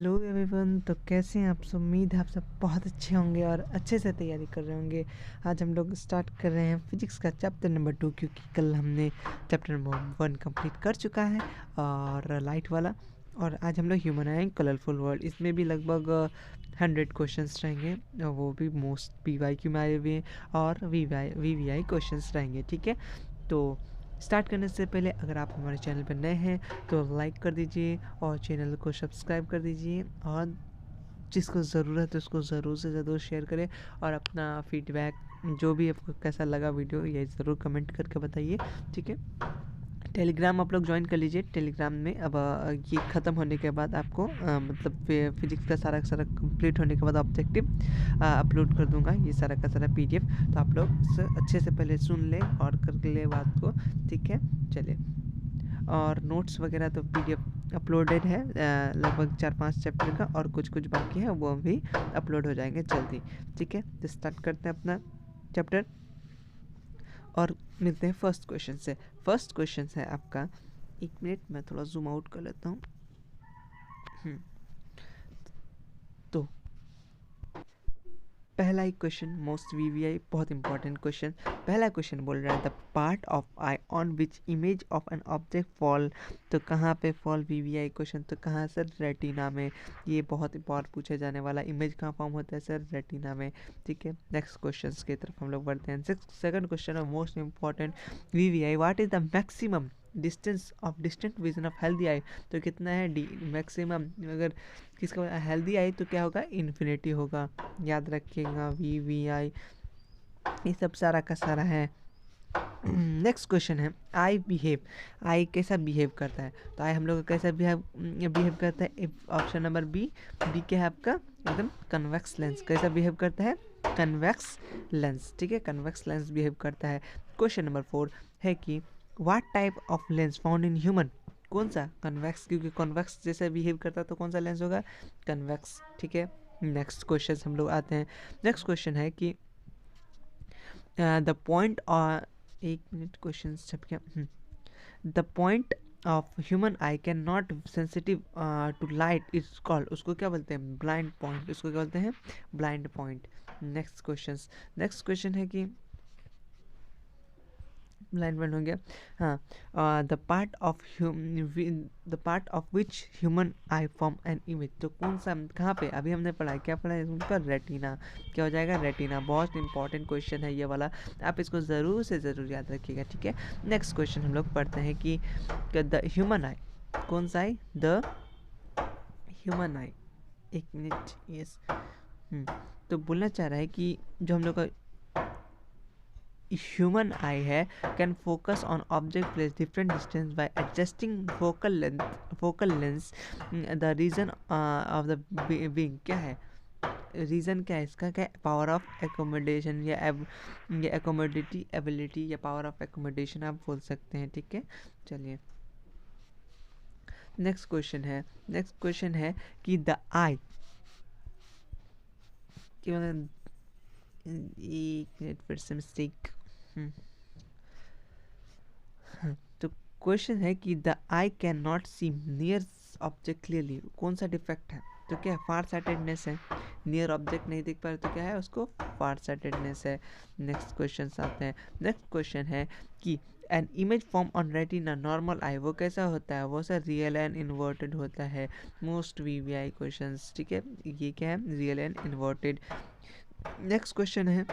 Hello everyone. तो कैसे हैं आप सब? उम्मीद है आप सब बहुत अच्छे होंगे और अच्छे से तैयारी कर रहे होंगे। आज हम लोग स्टार्ट कर रहे हैं फिजिक्स का चैप्टर नंबर 2, क्योंकि कल हमने चैप्टर नंबर 1 कंप्लीट कर चुका है और लाइट वाला। और आज हम लोग ह्यूमन आएंगे कलरफुल वर्ल्ड। इसमें भी लगभग 100 क्वेश्चंस रहेंगे और वो भी मोस्ट PYQ में आए हुए हैं और VVI क्वेश्चंस रहेंगे। ठीक है, तो स्टार्ट करने से पहले अगर आप हमारे चैनल पर नए हैं तो लाइक कर दीजिए और चैनल को सब्सक्राइब कर दीजिए और जिसको ज़रूरत है उसको ज़रूर से ज़रूर शेयर करें और अपना फीडबैक जो भी आपको कैसा लगा वीडियो ये ज़रूर कमेंट करके बताइए। ठीक है, टेलीग्राम आप लोग ज्वाइन कर लीजिए। टेलीग्राम में अब ये ख़त्म होने के बाद आपको मतलब फिजिक्स का सारा कंप्लीट होने के बाद ऑब्जेक्टिव अपलोड कर दूंगा, ये सारा का सारा PDF। तो आप लोग अच्छे से पहले सुन लें और कर ले बात को। ठीक है, चलिए। और नोट्स वगैरह तो PDF अपलोडेड है, लगभग 4-5 चैप्टर का और कुछ कुछ बाकी है, वो भी अपलोड हो जाएंगे जल्दी। ठीक है, तो स्टार्ट करते हैं अपना चैप्टर और मिलते हैं फर्स्ट क्वेश्चन से। फर्स्ट क्वेश्चन है आपका, एक मिनट मैं थोड़ा जूम आउट कर लेता हूँ। तो पहला ही क्वेश्चन मोस्ट VVI बहुत इंपॉर्टेंट क्वेश्चन। पहला क्वेश्चन बोल रहा है the part of I on which image of an object fall. तो कहाँ पे फॉल? VVI question. तो कहाँ सर? रेटिना में। ये बहुत इंपॉर्टेंट पूछा जाने वाला। इमेज कहाँ फॉर्म होता है सर? रेटिना में। ठीक है, नेक्स्ट क्वेश्चन की तरफ हम लोग बढ़ते हैं। सेकंड क्वेश्चन है most important VVI, what is the maximum distance of distant vision of healthy I. तो कितना है डी मैक्सिमम? अगर किसका हेल्दी आई तो क्या होगा? इन्फिनिटी होगा, याद रखिएगा। VVI ये सब सारा का सारा है। नेक्स्ट क्वेश्चन है आई बिहेव। आई कैसा बिहेव करता है? तो आई हम लोग का कैसा बिहेव करता है? Option number B. बी क्या है आपका? एकदम कन्वेक्स लेंस। कैसा बिहेव करता है? Convex lens. ठीक है, कन्वेक्स लेंस बिहेव करता है। क्वेश्चन नंबर 4 है कि what type of lens found in human. कौन सा? कन्वेक्स, क्योंकि कन्वेक्स जैसा बिहेव करता है तो कौन सा लेंस होगा? कन्वेक्स। ठीक है, नेक्स्ट क्वेश्चन हम लोग आते हैं। नेक्स्ट क्वेश्चन है कि द पॉइंट और एक मिनट क्वेश्चन छप गया। The point of human eye can not sensitive to light is called. उसको क्या बोलते हैं? Blind point. उसको क्या बोलते हैं? Blind point. नेक्स्ट क्वेश्चन है कि ब्लाइंड पॉइंट हो गया। हाँ, the part of which human I form an image. तो कौन सा? कहाँ पे? अभी हमने पढ़ा है, क्या पढ़ा है? उनका रेटिना। क्या हो जाएगा? रेटिना। बहुत इंपॉर्टेंट क्वेश्चन है ये वाला, आप इसको ज़रूर से ज़रूर याद रखिएगा। ठीक है, नेक्स्ट क्वेश्चन हम लोग पढ़ते हैं कि द ह्यूमन आई, कौन सा आई? द ह्यूमन आई। एक मिनट, यस। तो बोलना चाह रहा है कि जो हम लोग का ह्यूमन आई है can focus on object place different distance by adjusting focal lens. The reason of the being क्या है? रीज़न क्या है इसका? क्या? पावर ऑफ एकोमोडेशन या एकोमोडिटी एबिलिटी या पावर ऑफ एकोमोडेशन आप बोल सकते हैं। ठीक है, चलिए नेक्स्ट क्वेश्चन है कि द आई एक मिनट, फिर से मिस्टेक। तो क्वेश्चन है कि the eye can not see near object clearly. कौन सा डिफेक्ट है? तो क्या है? फार साइटेडनेस है। नियर ऑब्जेक्ट नहीं देख पा रहे तो क्या है? उसको फार साइटेडनेस है। नेक्स्ट क्वेश्चन आते हैं। नेक्स्ट क्वेश्चन है कि an image form on retina normal eye, वो कैसा होता है? वो सर रियल एंड इन्वर्टेड होता है। Most VVI questions. ठीक है, ये क्या है? Real and inverted. Next question है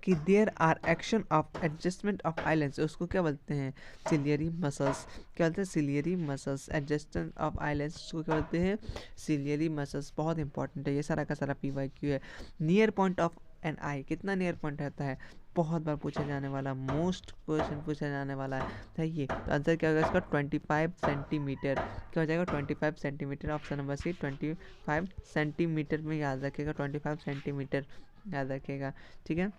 कि there are action of adjustment of islands. उसको क्या बोलते हैं? Ciliary muscles. क्या बोलते हैं? Ciliary muscles. Adjustment of islands उसको क्या बोलते हैं? Ciliary muscles. बहुत इंपॉर्टेंट है, ये सारा का सारा PYQ है। नियर पॉइंट ऑफ एन आई, कितना नियर पॉइंट रहता है? बहुत बार पूछा जाने वाला, मोस्ट क्वेश्चन पूछा जाने वाला है। सही है, तो आंसर क्या होगा इसका? 25 सेंटीमीटर। क्या हो जाएगा? 25 centimetre. Option number C 25 centimetre में याद रखिएगा, 25 सेंटीमीटर याद रखिएगा। ठीक है,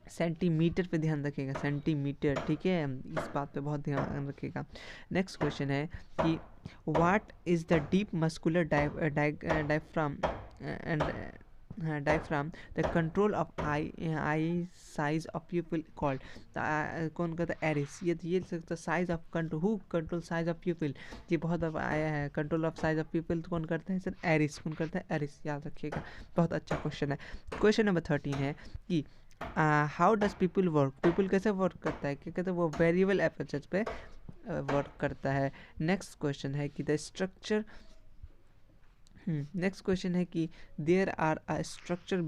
सेंटीमीटर पे ध्यान रखिएगा, सेंटीमीटर। ठीक है, इस बात पे बहुत ध्यान रखिएगा। नेक्स्ट क्वेश्चन है कि what is the deep muscular diaphragm and diaphragm the control of I size of people called. कौन कहता है? एरिस। ये सकता size of control, who control size of people, ये बहुत बार आया है। Control of size of people कौन करता है सर? एरिस। कौन करता है? एरिस, याद रखिएगा, बहुत अच्छा क्वेश्चन है। क्वेश्चन नंबर 13 है कि how does people work, people कैसे वर्क करता है? क्या कहते हैं? वो वेरिएबल एपर्चर पे वर्क करता है। नेक्स्ट क्वेश्चन है कि द स्ट्रक्चर, नेक्स्ट क्वेश्चन है कि there are a structure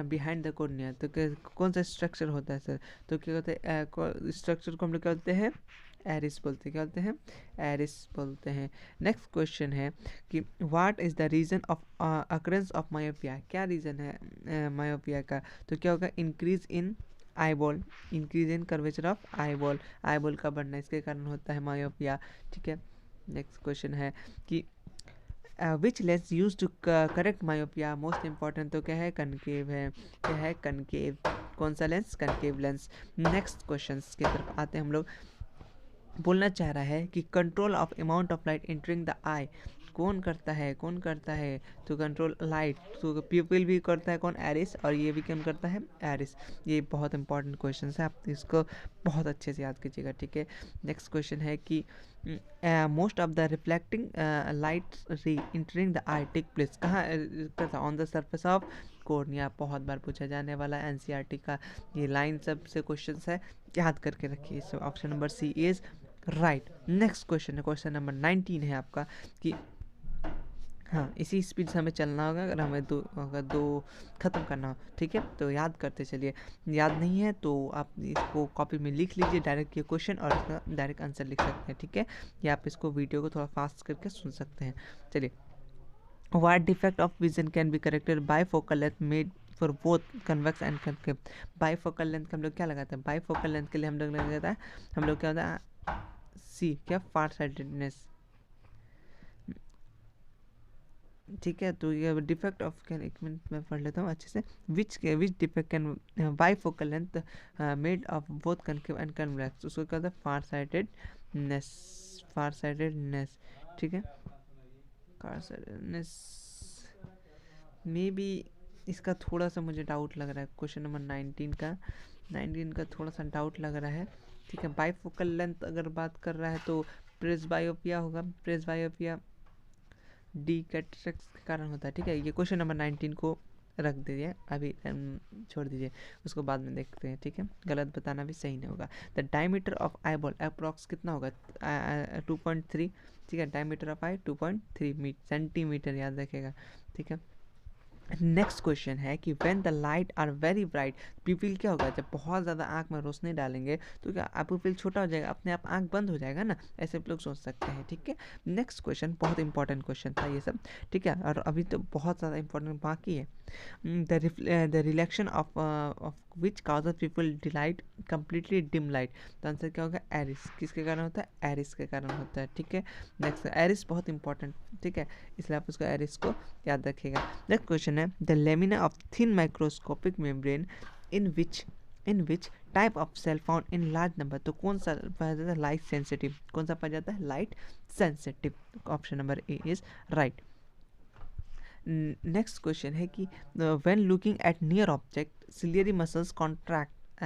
behind the cornea, तो कौन सा स्ट्रक्चर होता है सर? तो क्या कहते हैं? स्ट्रक्चर को हम लोग क्या बोलते हैं? एरिस बोलते हैं। क्या बोलते हैं? एरिस बोलते हैं। नेक्स्ट क्वेश्चन है कि what is the reason of occurrence of myopia, क्या रीजन है मायोपिया का? तो क्या होगा? Increase in eyeball, increase in curvature of eyeball, eyeball का बढ़ना, इसके कारण होता है मायोपिया। ठीक है। नेक्स्ट क्वेश्चन है कि which lens use to correct myopia, most important, तो क्या है? कनकेव है। क्या है? कनकेव। कौन सा lens? Concave lens. Next question की तरफ आते हैं हम लोग। बोलना चाह रहा है कि control of amount of light entering the eye, कौन करता है? कौन करता है? तो कंट्रोल लाइट, तो पीपल भी करता है कौन? एरिस। और ये भी कौन करता है? एरिस। ये बहुत इंपॉर्टेंट क्वेश्चन है, आप इसको बहुत अच्छे से याद कीजिएगा। ठीक है। नेक्स्ट क्वेश्चन है कि most of the reflecting light ray entering the eye take place कहाँ करता है? On the surface of cornea, बहुत बार पूछा जाने वाला एनसीईआरटी का ये लाइन सबसे क्वेश्चन है, याद करके रखिए। So option number C is right. Next question है, क्वेश्चन नंबर 19 है आपका कि हाँ, इसी स्पीड से हमें चलना होगा अगर हमें दो ख़त्म करना हो। ठीक है, तो याद करते चलिए। याद नहीं है तो आप इसको कॉपी में लिख लीजिए डायरेक्ट ये क्वेश्चन, और इसका डायरेक्ट आंसर लिख सकते हैं। ठीक है, या आप इसको वीडियो को थोड़ा फास्ट करके सुन सकते हैं। चलिए, what defect of vision can be corrected bye focal length made for both convex and concave. Bifocal length का हम लोग क्या लगाते हैं? बाईफोकल लेंथ के लिए हम लोग लगाता है, हम लोग क्या होता है? सी, क्या? Farsightedness. ठीक है, तो ये डिफेक्ट ऑफ, कैन, एक मिनट मैं पढ़ लेता हूँ अच्छे से। Which defect can bifocal length made of both concave and convex, उसको क्या होता है? Farsightedness, farsightedness. ठीक है, फार साइडेडनेस मे बी, इसका थोड़ा सा मुझे डाउट लग रहा है। क्वेश्चन नंबर 19 का थोड़ा सा डाउट लग रहा है। ठीक है, बाईफोकल लेंथ अगर बात कर रहा है तो प्रेसबायोपिया होगा। प्रेसबायोपिया डी कैटरेक्ट के कारण होता है। ठीक है, ये क्वेश्चन नंबर 19 को रख दीजिए, अभी छोड़ दीजिए, उसको बाद में देखते हैं। ठीक है, गलत बताना भी सही नहीं होगा। The diameter of eye ball approx कितना होगा? 2.3। ठीक है, डायमीटर ऑफ आई 2.3 सेंटीमीटर, याद रखेगा। ठीक है। नेक्स्ट क्वेश्चन है कि when the light are very bright people, क्या होगा? जब बहुत ज़्यादा आँख में रोशनी डालेंगे तो क्या पीपल छोटा हो जाएगा, अपने आप आँख बंद हो जाएगा ना, ऐसे लोग सोच सकते हैं। ठीक है। नेक्स्ट क्वेश्चन बहुत इंपॉर्टेंट क्वेश्चन था ये सब। ठीक है, और अभी तो बहुत ज़्यादा इंपॉर्टेंट बाकी है। The reflection of which causes people delight completely dim light, तो आंसर क्या होगा? एरिस। किसके कारण होता है? एरिस के कारण होता है। ठीक है, नेक्स्ट एरिस बहुत इंपॉर्टेंट, ठीक है, इसलिए आप उसको एरिस को याद रखिएगा। नेक्स्ट क्वेश्चन है the lamina of thin microscopic membrane in which type of cell found in large number, तो कौन सा पाया जाता है? Light sensitive. कौन सा पाया जाता है? Light sensitive. Option number A is right. Next question है कि when looking at near object ciliary muscles contract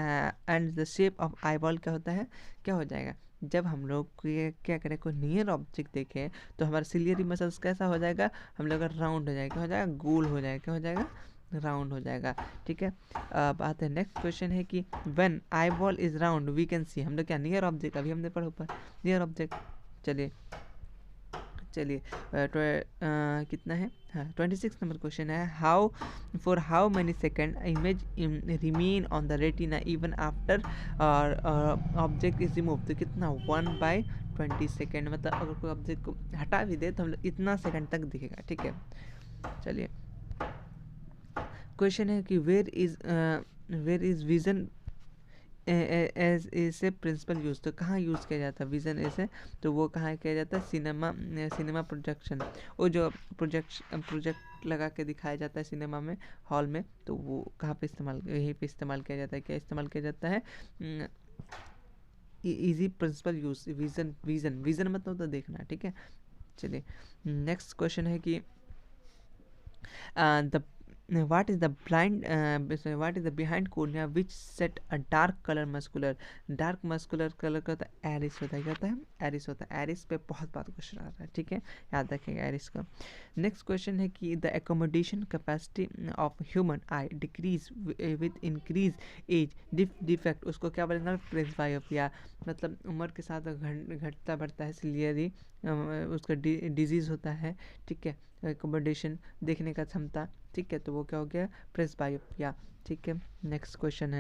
and the shape of eyeball क्या होता है? क्या हो जाएगा? जब हम लोग क्या करें, कोई नियर ऑब्जेक्ट देखें तो हमारा सिलियरी मसल्स कैसा हो जाएगा? हम लोग का राउंड हो जाएगा। क्या हो जाएगा? गोल हो जाएगा। क्या हो जाएगा? राउंड हो जाएगा। ठीक है, अब आते हैं नेक्स्ट क्वेश्चन है कि when eye ball is round we can see, हम लोग क्या नियर ऑब्जेक्ट, अभी हमने पढ़ा ऊपर नियर ऑब्जेक्ट। चलिए कितना है? हाँ, 26 नंबर क्वेश्चन है how for how many second image remain on the retina even after object is remove, तो कितना? 1/20 सेकेंड, मतलब अगर कोई ऑब्जेक्ट को हटा भी दे तो हम लोग इतना सेकेंड तक दिखेगा। ठीक है, चलिए क्वेश्चन है कि where is vision as a principal use, तो कहाँ यूज़ किया जाता है विजन ऐसे? तो वो कहाँ किया जाता है? सिनेमा प्रोजेक्शन, वो जो प्रोजेक्ट लगा के दिखाया जाता है सिनेमा में, हॉल में, तो वो कहाँ पे इस्तेमाल, यहीं पे इस्तेमाल किया जाता है। क्या इस्तेमाल किया जाता है? Easy principal use. विजन मतलब तो देखना। ठीक है, चलिए नेक्स्ट क्वेश्चन है कि the what is the what is the behind cornea which set a dark color muscular? Dark muscular colour का होता है एरिस होता है, क्या होता है? एरिस होता है। एरिस पे बहुत बार क्वेश्चन आ रहा है, ठीक है, याद रखेंगे एरिस का। नेक्स्ट क्वेश्चन है कि the accommodation capacity of human eye decrease with increase age defect, उसको क्या बोलेंगे? प्रेसबायोपिया, मतलब उम्र के साथ घटता बढ़ता है इसलिए उसका डिजीज़ होता है, ठीक है। एकोमोडेशन देखने का क्षमता, ठीक है, तो वो क्या हो गया? प्रेसबायोपिया, ठीक है। नेक्स्ट क्वेश्चन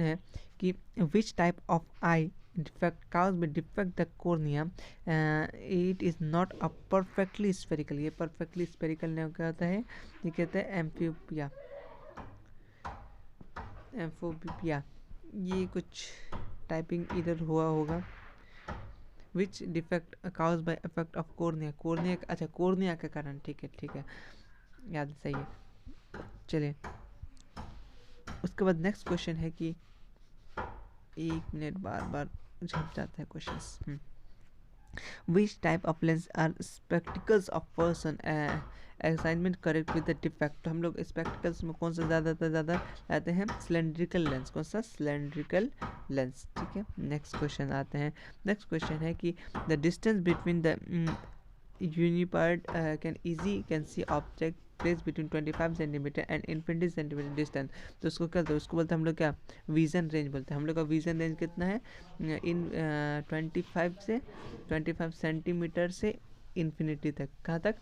है कि which type of eye defect causes में defect the cornea, it is not a perfectly spherical, ये परफेक्टली स्पेरिकल नहीं क्या होता है? ये कहते हैं एम्फियोपिया, ये कुछ टाइपिंग इधर हुआ होगा। Which defect causes by effect of cornea, अच्छा कोर्निया के कारण, ठीक है, याद सही है। चलिए उसके बाद नेक्स्ट क्वेश्चन है कि 1 मिनट बार झप जाता है question. Which type of lens are spectacles of person assignment correct with the defect, तो हम लोग स्पेक्टिकल्स में कौन सा ज़्यादा लाते हैं? सिलेंड्रिकल लेंस, कौन सा? सिलेंड्रिकल लेंस, ठीक है। नेक्स्ट क्वेश्चन आते हैं। नेक्स्ट क्वेश्चन है कि द डिस्टेंस बिटवीन द यूनिपार्ट can see object place between 25 centimetre and infinity centimetre distance, तो उसको क्या बोलते हैं? उसको बोलते हैं हम लोग क्या? विजन रेंज बोलते हैं। हम लोग का विजन रेंज कितना है? 25 सेंटीमीटर से इन्फिनिटी तक, कहाँ तक?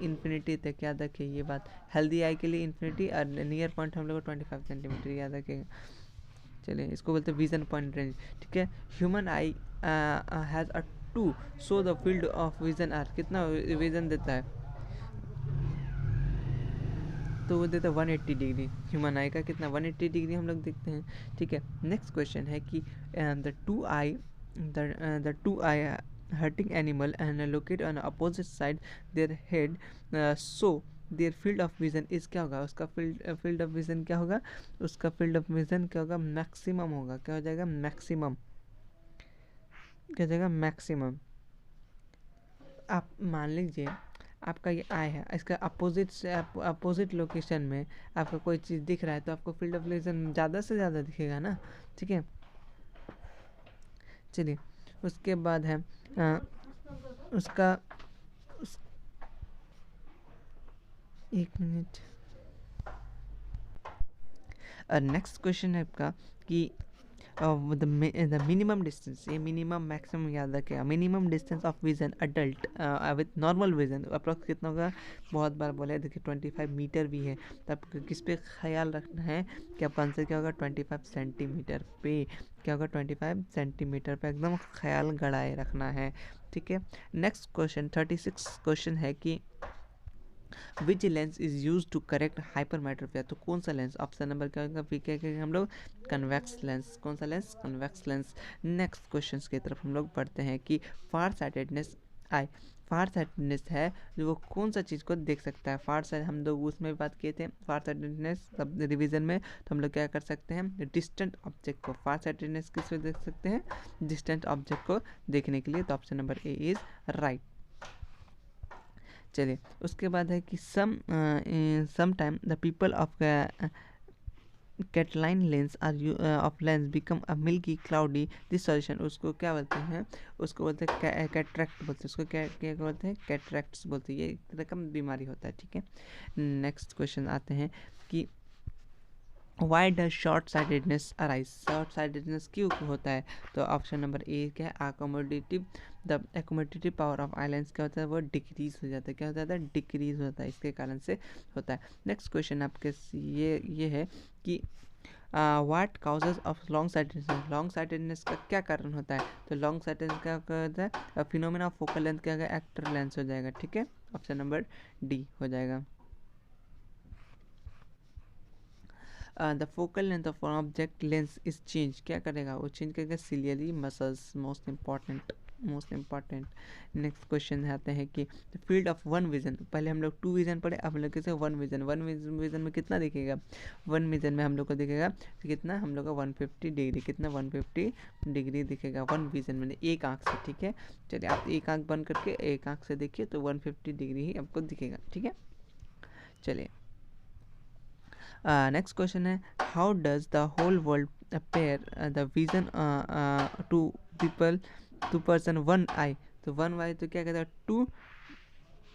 इन्फिनिटी तक, याद रखिए ये बात। हेल्दी आई के लिए इन्फिनिटी और नियर पॉइंट हम लोग को 25 सेंटीमीटर, याद रखिएगा। चलिए इसको बोलते हैं विजन पॉइंट रेंज, ठीक है। Human eye has a two so the field of vision are, कितना विजन देता है? तो वो देता है 180 डिग्री। ह्यूमन आई का कितना? 180 डिग्री हम लोग देखते हैं, ठीक है। नेक्स्ट क्वेश्चन है कि the two I hurting animal and located on opposite side their head, so their field of vision is क्या होगा? उसका field of vision क्या होगा? उसका field of vision क्या होगा? मैक्सिमम होगा, क्या हो जाएगा? मैक्सिमम, क्या हो जाएगा? मैक्सिमम। आप मान लीजिए आपका ये आई है, इसका अपोजिट से अपोजिट लोकेशन में आपका कोई चीज़ दिख रहा है तो आपको फील्ड ऑफ विजन ज़्यादा से ज़्यादा दिखेगा ना, ठीक है। चलिए उसके बाद है उसका एक मिनट। नेक्स्ट क्वेश्चन है आपका कि द मिनिमम डिस्टेंस, ये मिनिमम मैक्सिमम याद रखेगा। Minimum distance of vision adult with normal vision approx कितना होगा? बहुत बार बोला है, देखिए 25 मीटर भी है, तब किस पे ख्याल रखना है कि आपका आंसर क्या होगा? 25 सेंटीमीटर पे, क्या होगा? 25 सेंटीमीटर पे एकदम ख्याल गड़ाए रखना है, ठीक है। नेक्स्ट क्वेश्चन 36 क्वेश्चन है कि which lens is use to correct hypermetropia, तो कौन सा लेंस? ऑप्शन नंबर क्या होगा? पी क्या हम लोग? कन्वेक्स लेंस, कौन सा lens? Convex lens. Next question की तरफ हम लोग पढ़ते हैं कि फार साइटेडनेस आई, फार साइटेडनेस है जो वो कौन सा चीज़ को देख सकता है? फार साइड हम लोग उसमें बात किए थे, फार साइटेडनेस सब रिवीजन में, तो हम लोग क्या कर सकते हैं? डिस्टेंट ऑब्जेक्ट को, फार साइटेडनेस किस पे देख सकते हैं? डिस्टेंट ऑब्जेक्ट को देखने के लिए, तो option number A is right. चलिए उसके बाद है कि some time the people of कैटलाइन lens are of lens become a milky cloudy, this solution, उसको क्या बोलते हैं? उसको बोलते हैं कैटरैक्ट बोलते हैं, उसको क्या बोलते हैं? कैटरैक्ट्स बोलते हैं, ये एक तरह का बीमारी होता है, ठीक है। नेक्स्ट क्वेश्चन आते हैं कि why does short sightedness arise, short sightedness क्यों होता है? तो ऑप्शन नंबर ए क्या है? Accommodative, the accommodative power of islands क्या होता है? वो डिक्रीज हो जाता है, क्या हो जाता है? डिक्रीज होता है, इसके कारण से होता है। नेक्स्ट क्वेश्चन आपके ये है कि what causes of long sightedness, long sightedness का क्या कारण होता है? तो लॉन्ग साइटेडनेस क्या होता है? फिनोमेना ऑफ फोकल लेंथ क्या होगा? एक्टर लेंस हो जाएगा, ठीक है। ऑप्शन नंबर डी हो जाएगा। The focal length of object lens is change, क्या करेगा? वो चेंज करेगा ciliary muscles, most important. Next question आते हैं कि फील्ड ऑफ वन विजन, पहले हम लोग 2 विजन पढ़े, अब हम लोग कैसे वन विजन में कितना दिखेगा? वन विजन में हम लोग को दिखेगा कितना? हम लोग का 150 डिग्री, कितना? 150 डिग्री दिखेगा वन विजन में, एक आँख से, ठीक है। चलिए आप एक आँख बंद करके एक आँख से देखिए तो 150 डिग्री ही आपको दिखेगा, ठीक है। चलिए नेक्स्ट क्वेश्चन है, how does the whole world appear the vision to people to person one eye. तो वन आई तो क्या कहता है, टू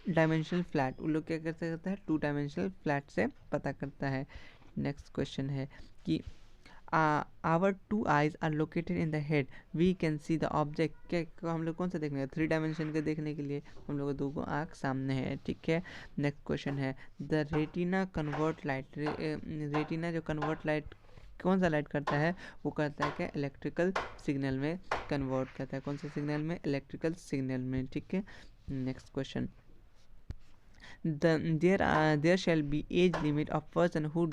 डायमेंशनल फ्लैट, उन लोग क्या कर सकता है, टू डायमेंशनल फ्लैट से पता करता है। नेक्स्ट क्वेश्चन है कि our two eyes are located in the head, we can see the object. क्या हम लोग कौन सा देखने का, थ्री डायमेंशन का देखने के लिए हम लोग को दो आँख सामने है, ठीक है। नेक्स्ट क्वेश्चन है, the retina convert light, retina जो कन्वर्ट लाइट कौन सा लाइट करता है, वो करता है क्या, इलेक्ट्रिकल सिग्नल में कन्वर्ट करता है। कौन से सिग्नल में, इलेक्ट्रिकल सिग्नल में, ठीक है। Next question, there shall be age limit of person who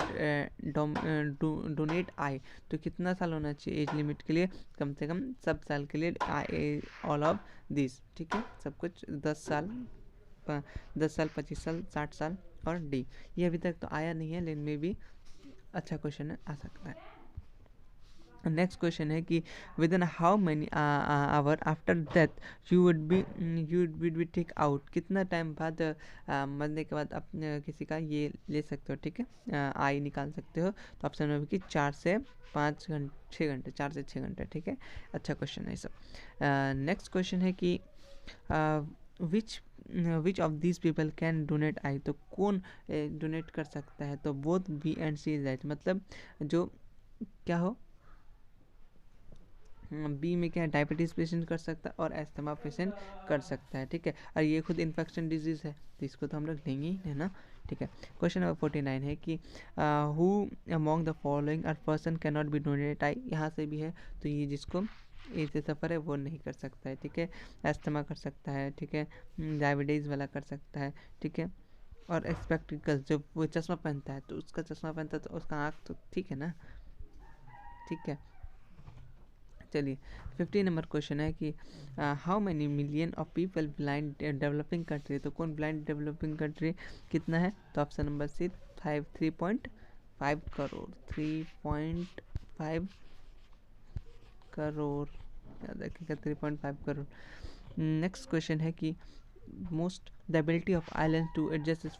donate eye। तो कितना साल होना चाहिए एज लिमिट के लिए, कम से कम सब साल के लिए, ऑल ऑफ दिस, ठीक है, सब कुछ 10 साल 25 साल 60 साल और डी। ये अभी तक तो आया नहीं है, लेकिन में भी अच्छा क्वेश्चन है, आ सकता है। नेक्स्ट क्वेश्चन है कि within how many hour after death you would be take out. कितना टाइम बाद मरने के बाद आप किसी का ये ले सकते हो, ठीक है, आई निकाल सकते हो। तो ऑप्शन में कि 4 से 5 घंटे 6 घंटे, 4 से 6 घंटे, ठीक है। अच्छा क्वेश्चन है सब। नेक्स्ट क्वेश्चन है कि which of these people can donate eye. तो कौन डोनेट कर सकता है, तो both B and C is right. मतलब जो क्या हो, बी में क्या है, डायबिटीज़ पेशेंट कर सकता है और एस्थमा पेशेंट कर सकता है, ठीक है। और ये खुद इन्फेक्शन डिजीज़ है, तो इसको तो हम लोग लेंगे ही, है ना, ठीक है। क्वेश्चन नंबर 49 है कि who among the following are person can not be donate eye. यहाँ से भी है, तो ये जिसको एज से सफ़र है वो नहीं कर सकता है, ठीक है। एस्थमा कर सकता है, ठीक है, डायबिटीज़ वाला कर सकता है, ठीक है। और एक्सपेक्टिकल्स, जब वो चश्मा पहनता है तो उसका चश्मा पहनता है तो उसका आँख तो ठीक है ना, ठीक है। चलिए 50 नंबर क्वेश्चन है कि how many million of people blind developing country. तो कौन ब्लाइंड डेवलपिंग कंट्री कितना है, तो option number C 3.5 crore, 3.5 crore, याद रखिएगा 3.5 करोड़। नेक्स्ट क्वेश्चन है कि most the ability of island to adjust is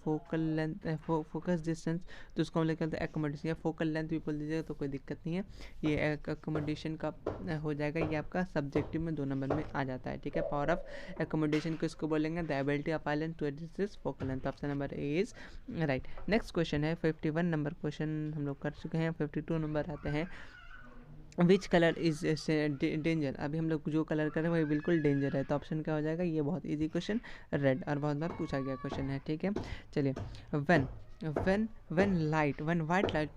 focus distance. तो उसको हम लेकर एकोमोडेशन या फोकल लेंथ भी बोल दीजिएगा तो कोई दिक्कत नहीं है। ये एकोमोडेशन का हो जाएगा, ये आपका सब्जेक्टिव में 2 नंबर में आ जाता है, ठीक है। पावर ऑफ एकोमोडेशन को इसको बोलेंगे the ability of island to adjust is focal length. Option number A is right. Next question है 51 नंबर क्वेश्चन हम लोग कर चुके हैं। 52 नंबर आते हैं, विच कलर इज डेंजर। अभी हम लोग जो कलर कर रहे हैं वही बिल्कुल डेंजर है, तो ऑप्शन क्या हो जाएगा, ये बहुत इजी क्वेश्चन, रेड, और बहुत बार पूछा गया क्वेश्चन है, ठीक है। चलिए when white light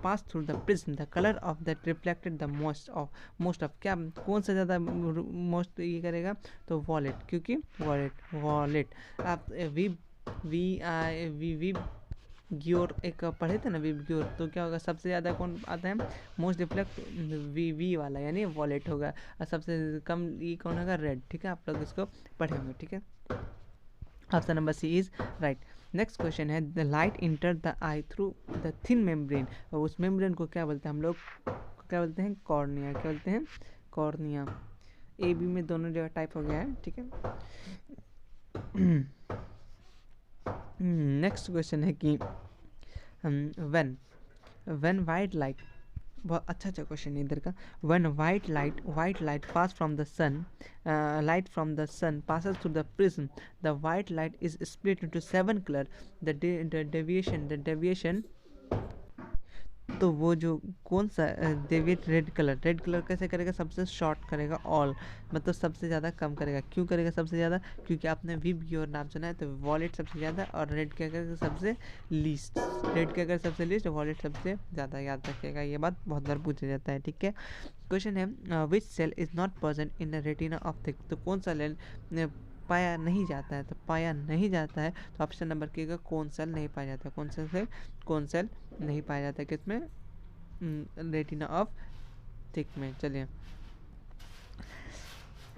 pass through the prism the color of that reflected the most of क्या कौन सा ज़्यादा मोस्ट ये करेगा, तो वॉलेट, क्योंकि वॉलेट आप वी ग्योर एक पढ़े थे ना, विब ग्योर, तो क्या होगा, सबसे ज़्यादा कौन आता है, मोस्ट रिफ्लेक्ट वी वाला, यानी वॉलेट होगा, और सबसे कम ये कौन होगा, रेड, ठीक है। आप लोग इसको पढ़े होंगे, ठीक है। Option number C is right. Next question है, the light enter the eye through the thin membrane. और उस मेम्ब्रेन को क्या बोलते हैं हम लोग, क्या बोलते हैं, कॉर्निया, क्या बोलते हैं, कॉर्निया। ए बी में दोनों जगह टाइप हो गया है, ठीक है। नेक्स्ट क्वेश्चन है कि व्हेन वाइट लाइट, बहुत अच्छा क्वेश्चन है इधर का। When white light pass from the sun, light from the sun passes through the prism, the white light is split into 7 color, the deviation तो वो जो कौन सा डेविएट, रेड कलर कैसे करेगा, सबसे शॉर्ट करेगा, ऑल मतलब सबसे ज़्यादा कम करेगा। क्यों करेगा सबसे ज़्यादा, क्योंकि आपने विब की और नाम सुना है, तो वॉलेट सबसे ज़्यादा और रेड क्या करेगा सबसे लीस्ट, रेड क्या करेगा सबसे लीस्ट, वॉलेट सबसे ज़्यादा, याद रखिएगा, ये बात बहुत बार पूछा जाता है, ठीक है। क्वेश्चन है, which cell is not present in the retina of the, तो कौन सा लेन पाया नहीं जाता है, तो पाया नहीं जाता है, तो ऑप्शन नंबर के का कौन सेल नहीं पाया जाता है, कौन सेल नहीं पाया जाता है किसमें, रेटिना ऑफ थिक में। चलिए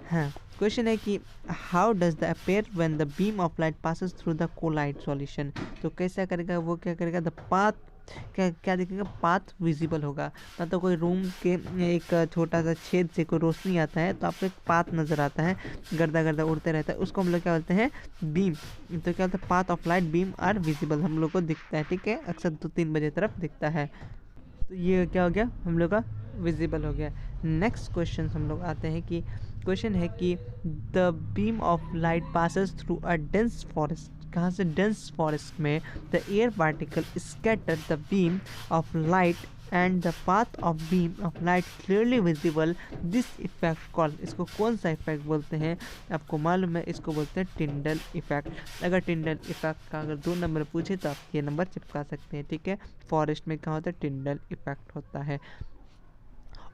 हाँ, क्वेश्चन है कि how does the appear when the beam of light passes through the colloid solution. तो कैसा करेगा वो, क्या करेगा, द पाथ क्या क्या दिखेगा, पाथ विजिबल होगा। मतलब कोई रूम के एक छोटा सा छेद से कोई रोशनी आता है तो आपको एक पाथ नज़र आता है, गर्दा गर्दा उड़ते रहता है, उसको हम लोग क्या बोलते हैं, बीम। तो क्या बोलते हैं, path of light beam are visible, हम लोग को दिखता है, ठीक है, अक्सर 2-3 बजे तरफ दिखता है। तो ये क्या हो गया, हम लोग का विजिबल हो गया। नेक्स्ट क्वेश्चन हम लोग आते हैं कि क्वेश्चन है कि the beam of light passes through a dense forest, कहाँ से, डेंस फॉरेस्ट में, the air particle scatter the beam of light and the path of beam of light clearly visible, this effect call, इसको कौन सा effect बोलते हैं, आपको मालूम है, इसको बोलते हैं टिंडल इफेक्ट। अगर टिंडल इफेक्ट का अगर 2 नंबर पूछे तो आप ये नंबर चिपका सकते हैं, ठीक है। फॉरेस्ट में कहाँ होता है, टिंडल इफेक्ट होता है।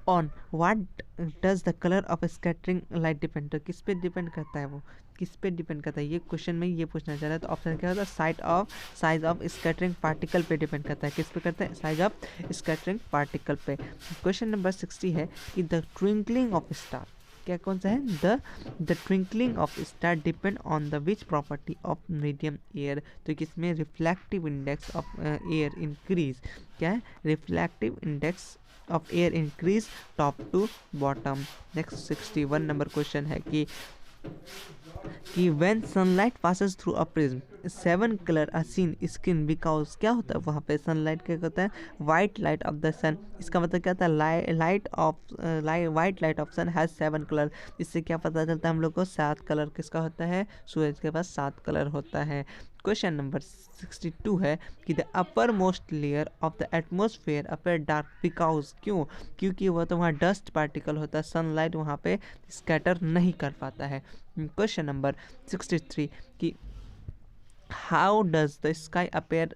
On what does the colour of scattering light depend, तो किस पे डिपेंड करता है, वो किस पे डिपेंड करता है, ये क्वेश्चन में ये पूछना चाह रहा है। तो ऑप्शन क्या होता है, साइज ऑफ स्कैटरिंग पार्टिकल पे डिपेंड करता है, किस पे करता है, साइज ऑफ स्कैटरिंग पार्टिकल पे। क्वेश्चन नंबर 60 है कि द ट्विंकलिंग ऑफ स्टार, क्या कौन सा है, the twinkling of star depend on the which property of medium air, तो किसमें, reflective index of air increase, क्या है, reflective index of air increase top to bottom. Next 61 number question है कि when sunlight passes through a prism 7 colour are seen skin because, क्या होता है वहाँ पे, सनलाइट क्या होता है, white light of the sun, इसका मतलब क्या होता है, white light of sun has 7 colour, इससे क्या पता चलता है हम लोग को, 7 कलर किसका होता है, सूरज के पास 7 कलर होता है। क्वेश्चन नंबर 62 है कि the upper most layer of the atmosphere appear dark because, क्यों, क्योंकि वो तो वहाँ डस्ट पार्टिकल होता है, सनलाइट वहाँ पे स्कैटर नहीं कर पाता है। क्वेश्चन नंबर 63 कि how does the sky appear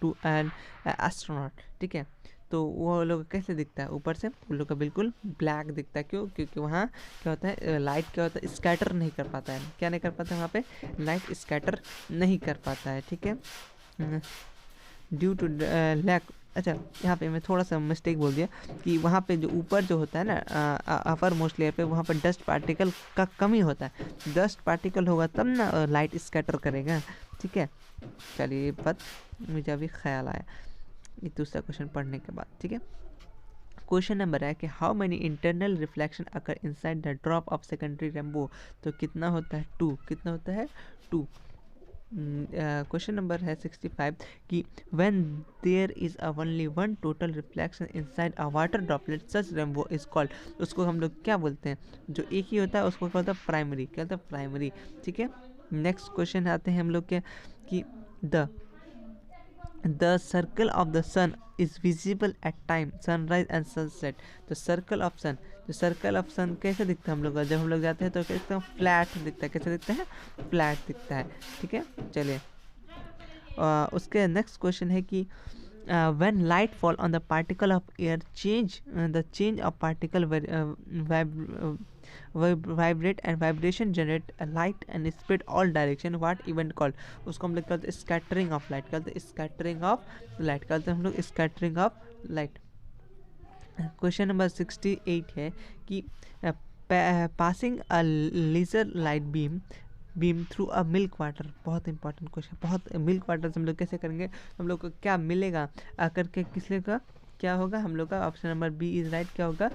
to an astronaut, ठीक है, तो वो लोग कैसे दिखता है, ऊपर से उन लोग का बिल्कुल ब्लैक दिखता है, क्यों, क्योंकि वहाँ क्या होता है, लाइट क्या होता है, स्कैटर नहीं कर पाता है, क्या नहीं कर पाता है, वहाँ पे लाइट स्कैटर नहीं कर पाता है, ठीक है, ड्यू टू लैक। अच्छा, यहाँ पे मैं थोड़ा सा मिस्टेक बोल दिया कि वहाँ पे जो ऊपर जो होता है ना, अपर मोस्ट लेयर पे, वहाँ पर डस्ट पार्टिकल का कमी होता है, डस्ट पार्टिकल होगा तब ना लाइट स्कैटर करेगा, ठीक है। चलिए बात मुझे अभी ख्याल आया ये दूसरा क्वेश्चन पढ़ने के बाद, ठीक है। क्वेश्चन नंबर है कि how many internal reflection occur inside the drop of secondary rainbow, तो कितना होता है, 2, कितना होता है, 2। क्वेश्चन नंबर है 65 कि when there is only one total reflection inside a water droplet such rainbow is called, उसको हम लोग क्या बोलते हैं, जो एक ही होता है उसको क्या होता है, प्राइमरी, क्या होता है, प्राइमरी, ठीक है। नेक्स्ट क्वेश्चन आते हैं हम लोग के कि the circle of the sun is visible at time sunrise and sunset, तो सर्कल ऑफ सन, तो सर्कल ऑफ सन कैसे दिखता है हम लोग का, जब हम लोग जाते हैं तो कैसे, फ्लैट दिखता है, कैसे दिखता है, फ्लैट दिखता है, ठीक है। चलिए उसके नेक्स्ट क्वेश्चन है कि when light fall on the particle of air the change of particle vibrate and vibration generate a light and spread all direction, what event called, उसको हम लोग कहते हैं scattering of light, कहते हैं scattering of light, कहते हैं हम लोग scattering of light। Question number 68 है कि passing a laser light beam through a milk water, बहुत इंपॉर्टेंट क्वेश्चन, बहुत, मिल्क वाटर से हम लोग कैसे करेंगे, हम लोग को क्या मिलेगा आकर के, किसले का क्या होगा, हम लोग का option number B is right, क्या होगा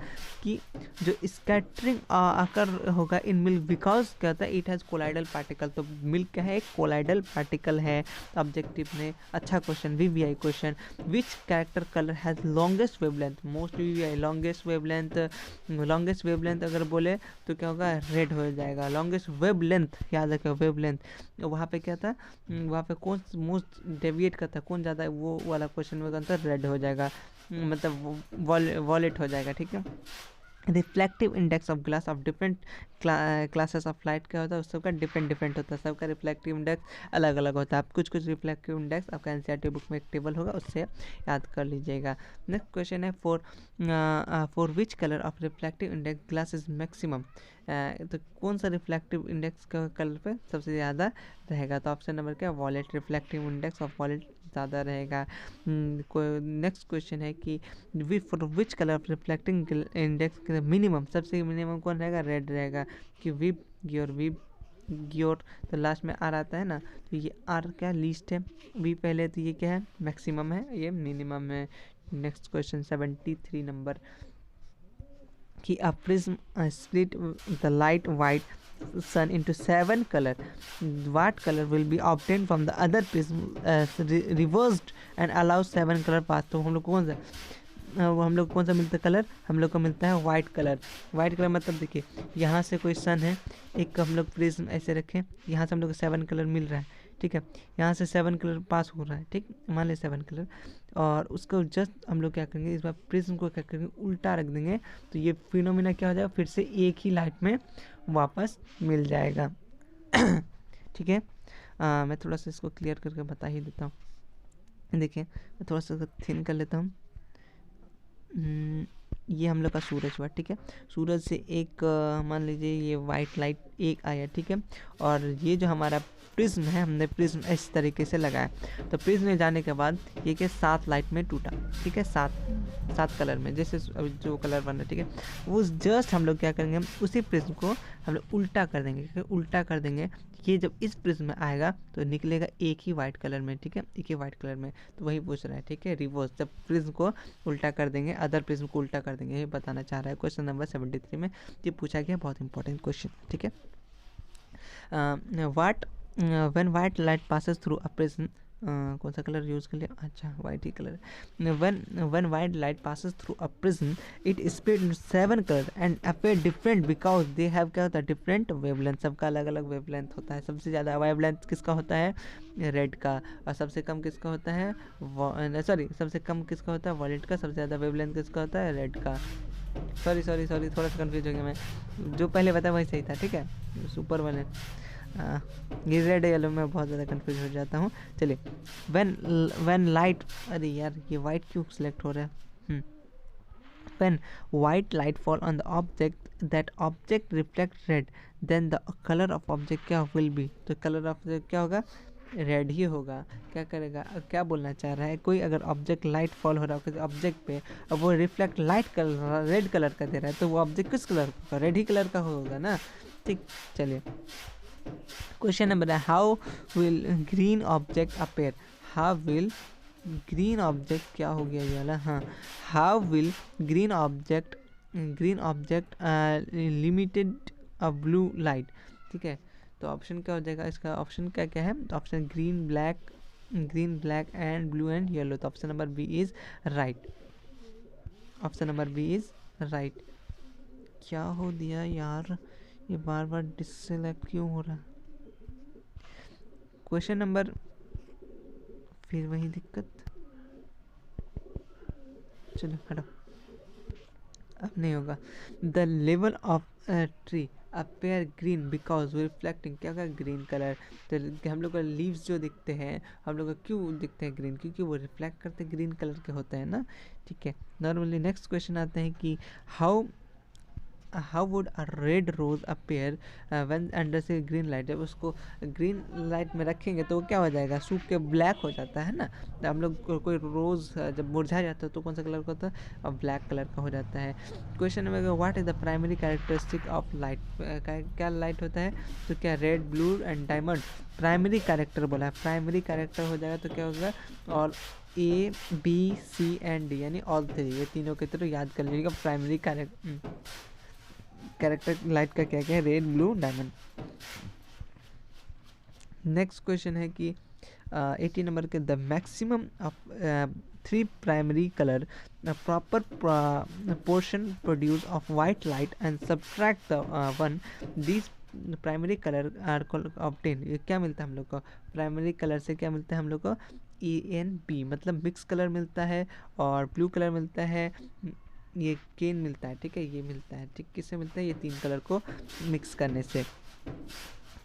कि जो स्कैटरिंग आकर होगा इन मिल्क बिकॉज क्या होता है, इट हैज़ कोलाइडल पार्टिकल, तो मिल्क क्या है, एक कोलाइडल पार्टिकल है। ऑब्जेक्टिव में अच्छा question, VVI question, which character colour has longest wavelength, most VVI longest wavelength अगर बोले तो क्या होगा, रेड हो जाएगा, लॉन्गेस्ट वेवलेंथ याद रखो, वेवलेंथ, वहाँ पे क्या था, वहाँ पे कौन मोस्ट डेविएट करता है, कौन ज़्यादा है, वो वाला क्वेश्चन में आंसर रेड हो जाएगा, मतलब वॉलेट हो जाएगा, ठीक है। Reflective index of glass of different classes of light क्या होता है, उस सबका डिफरेंट होता है, सबका रिफ्लेक्टिव इंडेक्स अलग अलग होता है। आप कुछ रिफ्लेक्टिव इंडेक्स आपका एनसीईआरटी बुक में एक टेबल होगा, उससे याद कर लीजिएगा। नेक्स्ट क्वेश्चन है for which colour of reflective index glass is maximum, तो कौन सा रिफ्लेक्टिव इंडेक्स का कलर पे सबसे ज़्यादा रहेगा, तो ऑप्शन नंबर क्या, wallet, reflective index of wallet ज़्यादा रहेगा। नेक्स्ट क्वेश्चन है कि for which colour of reflecting index minimum, सबसे मिनिमम कौन रहेगा, रेड रहेगा, कि विब योर विब योर, तो लास्ट में आर आता है ना, तो ये आर क्या लीस्ट है, बी पहले, तो ये क्या है मैक्सिमम है, ये मिनिमम है। नेक्स्ट क्वेश्चन 73 नंबर कि a prism split the light white sun into 7 color. What color will be obtained from the other prism reversed and allows 7 color path? तो हम लोग कौन सा हम लोग कौन सा मिलता है कलर, हम लोग को मिलता है वाइट कलर। वाइट कलर मतलब देखिए यहाँ से कोई सन है, एक हम लोग प्रिज्म ऐसे रखें, यहाँ से हम लोग को 7 कलर मिल रहा है, ठीक है, यहाँ से 7 कलर पास हो रहा है, ठीक, मान ले 7 कलर, और उसको जस्ट हम लोग क्या करेंगे, इस बार प्रिज्म को क्या करेंगे उल्टा रख देंगे, तो ये फिनोमिना क्या हो जाएगा, फिर से एक ही लाइट में वापस मिल जाएगा। ठीक है, मैं थोड़ा सा इसको क्लियर करके बता ही देता हूँ। देखिए मैं थोड़ा सा थिन कर लेता हूँ। ये हम लोग का सूरज हुआ, ठीक है, सूरज से एक मान लीजिए ये वाइट लाइट एक आया, ठीक है, और ये जो हमारा प्रिज्म है, हमने प्रिज्म इस तरीके से लगाया, तो प्रिज्म में जाने के बाद ये क्या 7 लाइट में टूटा, ठीक है, 7 कलर में, जैसे जो कलर बन रहा है, ठीक है, वो जस्ट हम लोग क्या करेंगे, उसी प्रिज्म को हम लोग उल्टा कर देंगे, उल्टा कर देंगे, ये जब इस प्रिज्म में आएगा तो निकलेगा एक ही वाइट कलर में, ठीक है, एक ही वाइट कलर में, तो वही पूछ रहा है, ठीक है, रिवर्स, जब प्रिज्म को उल्टा कर देंगे, अदर प्रिज्म को उल्टा कर देंगे, ये बताना चाह रहा है क्वेश्चन नंबर 73 में, ये पूछा गया, बहुत इंपॉर्टेंट क्वेश्चन, ठीक है। What when white light passes through a prism, कौन सा कलर यूज़ कर लिया, अच्छा white he colour, when white light passes through a prism it split into 7 colour and appear different because they have क्या होता है डिफरेंट वेवलेंथ, सबका अलग अलग वेवलेंथ होता है, सबसे ज़्यादा वेवलेंथ किसका होता है रेड का, और सबसे कम किसका होता है सबसे कम किसका होता है वॉलेट का, सबसे ज़्यादा वेवलेंथ किसका होता है रेड का। सॉरी थोड़ा सा कंफ्यूज हो गया मैं, जो पहले बताया वही सही था, ठीक है, सुपर वाले ये रेड येलो में बहुत ज़्यादा कंफ्यूज हो जाता हूँ। चलिए व्हेन लाइट, अरे यार ये वाइट क्यों सिलेक्ट हो रहा है, when white light fall on the object that object reflect red then the color of object क्या will be, तो color of object क्या होगा रेड ही होगा। क्या करेगा, क्या बोलना चाह रहा है, कोई अगर ऑब्जेक्ट लाइट फॉल हो रहा है किसी ऑब्जेक्ट पे, अब वो reflect light colour red colour का दे रहा है, तो वो ऑब्जेक्ट किस कलर का, रेड ही कलर का होगा ना, ठीक। चलिए क्वेश्चन नंबर है how will green object appear, how will green object क्या हो गया ये वाला, हाँ, how will green object limited a blue light, ठीक है, तो ऑप्शन क्या हो जाएगा इसका, ऑप्शन क्या क्या है, option green black and blue and yellow, तो option number B is right, option number B is right. क्या हो दिया यार, ये बार बार डिससेलेक्ट क्यों हो रहा, क्वेश्चन नंबर, फिर वही दिक्कत, चलो हटो, अब नहीं होगा। The level of tree appear green because reflecting, क्या होगा ग्रीन कलर, तो हम लोग का लीव्स जो दिखते हैं हम लोग को क्यों दिखते हैं ग्रीन, क्योंकि वो रिफ्लेक्ट करते ग्रीन कलर के होते हैं ना, ठीक है। नॉर्मली नेक्स्ट क्वेश्चन आते हैं कि how would a red rose appear when under से ग्रीन लाइट, जब उसको ग्रीन लाइट में रखेंगे तो वो क्या हो जाएगा सूख के ब्लैक हो जाता है ना, तो हम लोग कोई रोज़ जब मुरझा जाता है तो कौन सा कलर का होता है, और ब्लैक कलर का हो जाता है। Question number what is the primary characteristic of light, क्या लाइट होता है, तो क्या red blue and diamond, primary character बोला है, प्राइमरी कैरेक्टर हो जाएगा तो क्या होगा, और A B C and D यानी ऑल 3, ये तीनों के तरह याद कर लीजिएगा, प्राइमरी कैरेक्टर लाइट का क्या क्या है, red blue diamond. Next question है कि 80 नंबर के the maximum of 3 primary colour proper portion produce of white light and subtract the one this primary colour are obtain, ये क्या मिलता है हम लोग को, प्राइमरी कलर से क्या मिलता है हम लोग को ENP, मतलब मिक्स कलर मिलता है, और ब्लू कलर मिलता है, ये केन मिलता है, ठीक है, ये मिलता है, ठीक, किससे मिलता है, ये 3 कलर को मिक्स करने से।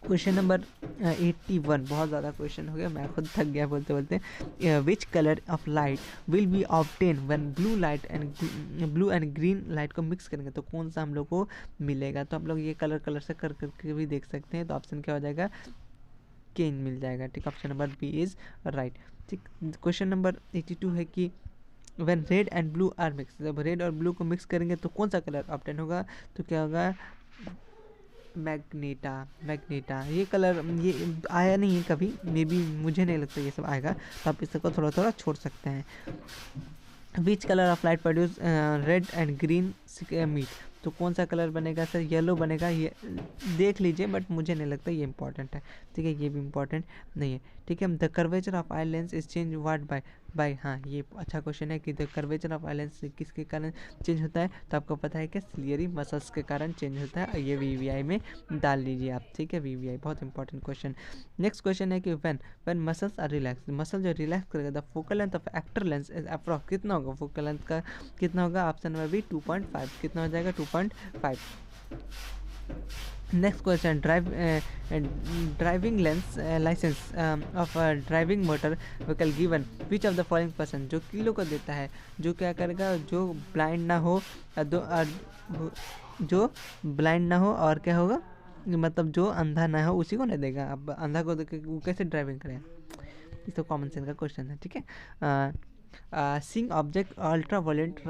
क्वेश्चन नंबर 81, बहुत ज़्यादा क्वेश्चन हो गया, मैं खुद थक गया बोलते बोलते। विच colour of light will be obtain when blue and green light को मिक्स करेंगे, तो कौन सा हम लोग को मिलेगा, तो हम लोग ये कलर से कर करके भी देख सकते हैं, तो ऑप्शन क्या हो जाएगा केन मिल जाएगा, ठीक, option number B is right, ठीक। क्वेश्चन नंबर 82 है कि when red and blue are mix, जब रेड और ब्लू को मिक्स करेंगे तो कौन सा कलर ऑब्टेन होगा, तो क्या होगा मैग्नेटा, मैग्नेटा ये कलर ये आया नहीं है कभी, मे बी मुझे नहीं लगता ये सब आएगा, तो आप इसको थोड़ा थोड़ा छोड़ सकते हैं। Which colour of light produce red and green meet, तो कौन सा कलर बनेगा सर, येलो बनेगा, ये देख लीजिए, बट मुझे नहीं लगता ये इंपॉर्टेंट है, ठीक है, ये भी इंपॉर्टेंट नहीं है, ठीक है। The curvature of eye lens is change what by, हाँ ये अच्छा क्वेश्चन है कि the curvature of eye lens किसके कारण चेंज होता है, तो आपको पता है कि सिलियरी मसल्स के कारण चेंज होता है, ये वीवीआई में डाल लीजिए आप, ठीक है, वीवीआई बहुत इंपॉर्टेंट क्वेश्चन। नेक्स्ट क्वेश्चन है कि when muscles are relax, muscle जो रिलैक्स करेगा, the focal length of actor lens is approx, कितना होगा फोकल लेंथ का, कितना होगा, ऑप्शन नंबर बी 2.5, कितना हो जाएगा 2.5। Next question, driving licence of driving motor vehicle given which of the following person, जो किलो को देता है, जो क्या करेगा, जो ब्लाइंड ना हो, जो ब्लाइंड ना हो और क्या होगा, मतलब जो अंधा ना हो उसी को नहीं देगा, अब अंधा को देके वो कैसे ड्राइविंग करेगा, ये तो कॉमन सेंस का क्वेश्चन है, ठीक है। Seeing object ultra violent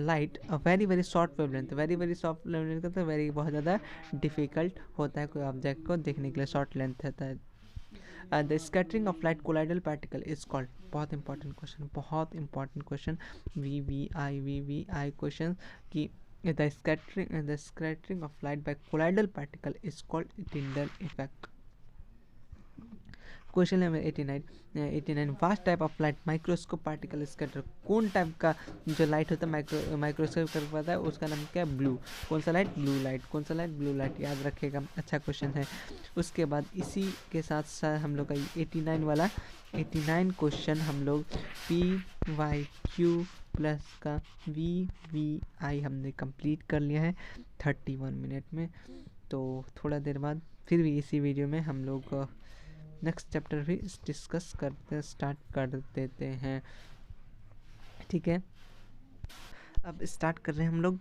light very very short wavelength, very very short wavelength का तो वेरी बहुत ज़्यादा डिफिकल्ट होता है कोई ऑब्जेक्ट को देखने के लिए, शॉर्ट लेंथ होता है। The scattering of light colloidal particle is called, बहुत इंपॉर्टेंट क्वेश्चन, बहुत इंपॉर्टेंट क्वेश्चन, वी क्वेश्चन कि the scattering of light by colloidal particle is called Tyndall effect। Question number 89 vast type of light microscope particle scatter, कौन type का जो light होता है microscope कर पाता है उसका नाम क्या है, ब्लू, कौन सा लाइट, ब्लू लाइट, कौन सा लाइट, ब्लू लाइट, याद रखिएगा, अच्छा क्वेश्चन है। उसके बाद इसी के साथ साथ हम लोग का 89 वाला 89 क्वेश्चन हम लोग PYQ प्लस का VVI हमने कंप्लीट कर लिया है 31 मिनट में, तो थोड़ा देर बाद फिर भी इसी वीडियो में हम लोग नेक्स्ट चैप्टर भी डिस्कस करते स्टार्ट कर देते हैं, ठीक है। अब स्टार्ट कर रहे हैं हम लोग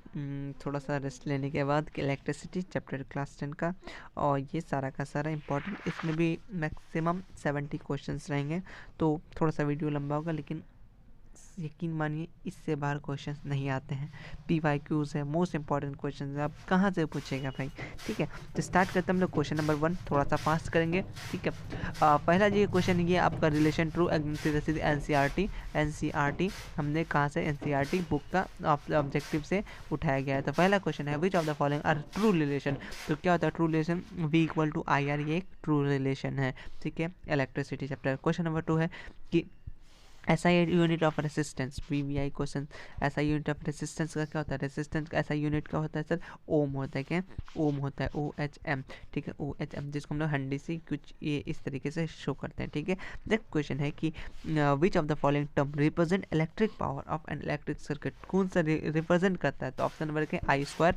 थोड़ा सा रेस्ट लेने के बाद कि इलेक्ट्रिसिटी चैप्टर क्लास 10 का, और ये सारा का सारा इंपॉर्टेंट, इसमें भी मैक्सिमम 70 क्वेश्चंस रहेंगे, तो थोड़ा सा वीडियो लंबा होगा, लेकिन यकीन मानिए इससे बाहर क्वेश्चंस नहीं आते हैं, PYQs है, मोस्ट इंपॉर्टेंट क्वेश्चन है, आप कहाँ से पूछेगा भाई, ठीक है। तो स्टार्ट करते हैं हम लोग क्वेश्चन नंबर 1, थोड़ा सा फास्ट करेंगे, ठीक है। पहला जो क्वेश्चन ये आपका रिलेशन ट्रू सीधे NCERT हमने कहाँ से, NCERT बुक का ऑब्जेक्टिव से उठाया गया है। तो पहला क्वेश्चन है which of the following are true relation, तो क्या होता है ट्रू रिलेशन, V = IR, ये एक ट्रू रिलेशन है, ठीक है, इलेक्ट्रिसिटी चैप्टर। क्वेश्चन नंबर 2 है कि ऐसा unit of resistance, VVI question, ऐसा यूनिट ऑफ रेसिस्टेंस का क्या होता है, रेसिस्टेंस का ऐसा यूनिट का होता है सर, ओम होता है, क्या ओम होता है, OHM, ठीक है, OHM, जिसको हम लोग हंडी से कुछ ये इस तरीके से शो करते हैं, ठीक है। नेक्स्ट क्वेश्चन है कि which of the following term represent electric power of an electric circuit, कौन सा रिप्रेजेंट करता है, तो ऑप्शन नंबर के I²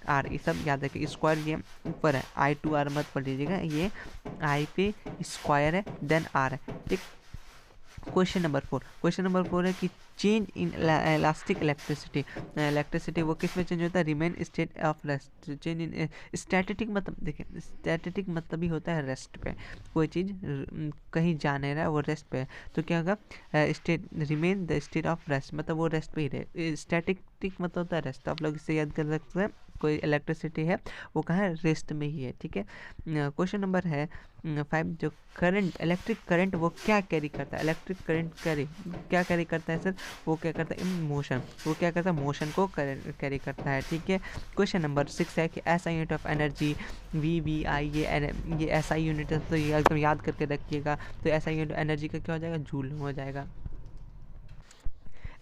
R, ये सब याद रखिए, स्क्वायर ये ऊपर है, I2R मत पढ़ लीजिएगा, ये I पे स्क्वायर है देन R है, ठीक। क्वेश्चन नंबर 4 है कि चेंज इन इलास्टिक इलेक्ट्रिसिटी वो किस में चेंज होता है, remain state of rest, change in static, मतलब देखिए स्टैटिक मतलब ही होता है रेस्ट पे, कोई चीज़ कहीं जा नहीं रहा है वो रेस्ट पे है, तो क्या होगा state, remain the state of rest, मतलब वो रेस्ट पे ही रहे, स्टैटिक मतलब होता है रेस्ट, तो आप लोग इससे याद कर सकते हैं, कोई इलेक्ट्रिसिटी है वो कहाँ है, रेस्ट में ही है, ठीक है। क्वेश्चन नंबर है 5, जो करंट, इलेक्ट्रिक करंट वो क्या कैरी करता है, इलेक्ट्रिक करंट क्या कैरी करता है सर, वो क्या करता है, मोशन, वो क्या करता है, मोशन को कैरी करता है, ठीक है। क्वेश्चन नंबर 6 है कि ऐसा यूनिट ऑफ एनर्जी VVI, ये ऐसा यूनिट है, तो ये एकदम याद करके रखिएगा, तो ऐसा यूनिट एनर्जी का क्या हो जाएगा, जूल हो जाएगा,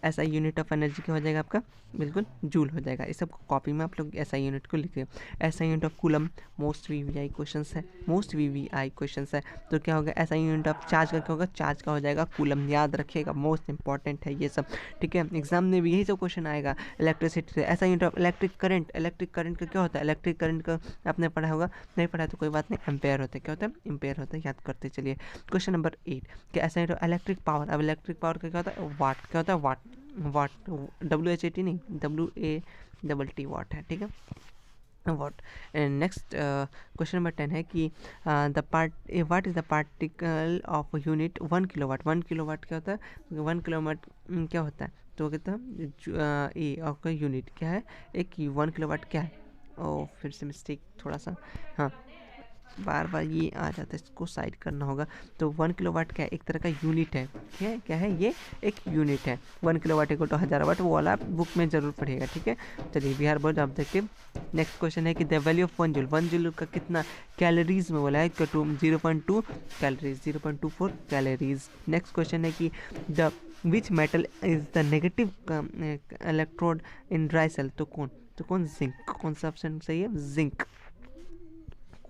ऐसा यूनिट ऑफ एनर्जी क्या हो जाएगा आपका, बिल्कुल जूल हो जाएगा। इस सब कॉपी में आप लोग ऐसा यूनिट को लिखिए। ऐसा unit of coulomb, most VVI question है, तो क्या होगा, ऐसा यूनिट ऑफ चार्ज का क्या होगा, चार्ज का हो जाएगा कूलम, याद रखिएगा, मोस्ट इंपॉर्टेंट है ये सब, ठीक है। एग्जाम में भी यही सब क्वेश्चन आएगा इलेक्ट्रिसिटी से। ऐसा यूनिट ऑफ इलेक्ट्रिक करंट का क्या होता है, इलेक्ट्रिक करंट का आपने पढ़ा होगा, नहीं पढ़ा तो कोई बात नहीं, एम्पेयर होता है, क्या होता है, एम्पेयर होता है, याद करते चलिए। क्वेश्चन नंबर 8 कि ऐसा यूनिट ऑफ इलेक्ट्रिक पावर, अब इलेक्ट्रिक पावर का क्या होता है, वाट, क्या होता है, वाट, WHAT नहीं, WATT वाट है, ठीक है, वाट। नेक्स्ट क्वेश्चन नंबर 10 है कि what is the particle of unit 1 kilowatt, 1 kilowatt क्या होता है, 1 किलोवाट क्या होता है, तो कहता है आपका यूनिट क्या है, एक 1 किलोवाट क्या है, ओ फिर से मिस्टेक थोड़ा सा, हाँ बार बार ये आ जाता है, इसको साइड करना होगा। तो 1 किलोवाट क्या है, एक तरह का यूनिट है, क्या है ये, एक यूनिट है। 1 किलोवाट इक्वल टू 1000 वाट, वो वाला बुक में जरूर पढ़ेगा, ठीक है। चलिए we are board objective. Next question है कि the value of 1 joule, 1 joule का कितना कैलोरीज में बोला है, 0.2 कैलोरीज, 0.24 कैलोरीज। नेक्स्ट क्वेश्चन है कि the which metal is the negative electrode in dry cell, तो कौन जिंक, कौन सा ऑप्शन सही है, जिंक।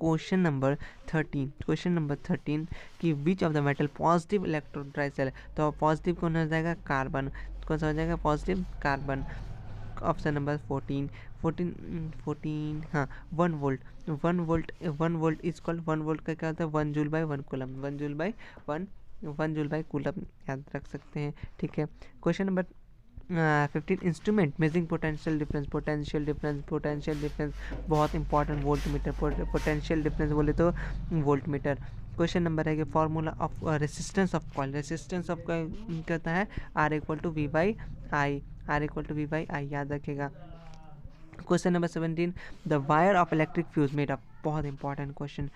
क्वेश्चन नंबर 13 कि which of the metal positive electrode dry cell, तो पॉजिटिव कौन हो जाएगा, कार्बन, कौन सा हो जाएगा पॉजिटिव, कार्बन। ऑप्शन नंबर 14 हाँ 1 volt, 1 volt is called, 1 volt का क्या होता है, 1 joule by 1 coulomb, 1 joule by 1 joule by coulomb, याद रख सकते हैं, ठीक है। Question number 15 instrument measuring potential difference बहुत important, volt meter, potential difference बोले तो वोल्ट मीटर। क्वेश्चन नंबर है कि formula of resistance of coil, resistance of coil कहता है R equal to V by आई, याद रखेगा। Question number 17 the wire of electric fuse made up, बहुत important question,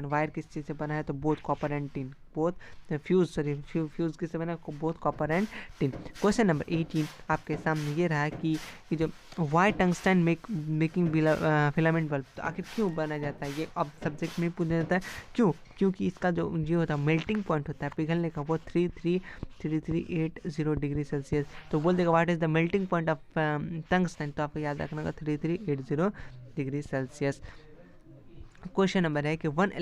wire किस चीज़ से बना है, तो both copper and tin, fuse किससे बना है, both copper and tin. Question number 18 आपके सामने ये रहा कि जो why tungsten making filament bulb, तो आखिर क्यों बनाया जाता है, ये अब सब्जेक्ट में पूछा जाता है, क्योंकि इसका जो ये होता है मेल्टिंग पॉइंट होता है पिघलने का, वो 3380 डिग्री सेल्सियस। तो बोल देगा what is the melting point of tungsten, तो आपको याद रखना होगा 3380 डिग्री सेल्सियस। क्वेश्चन नंबर है कि 1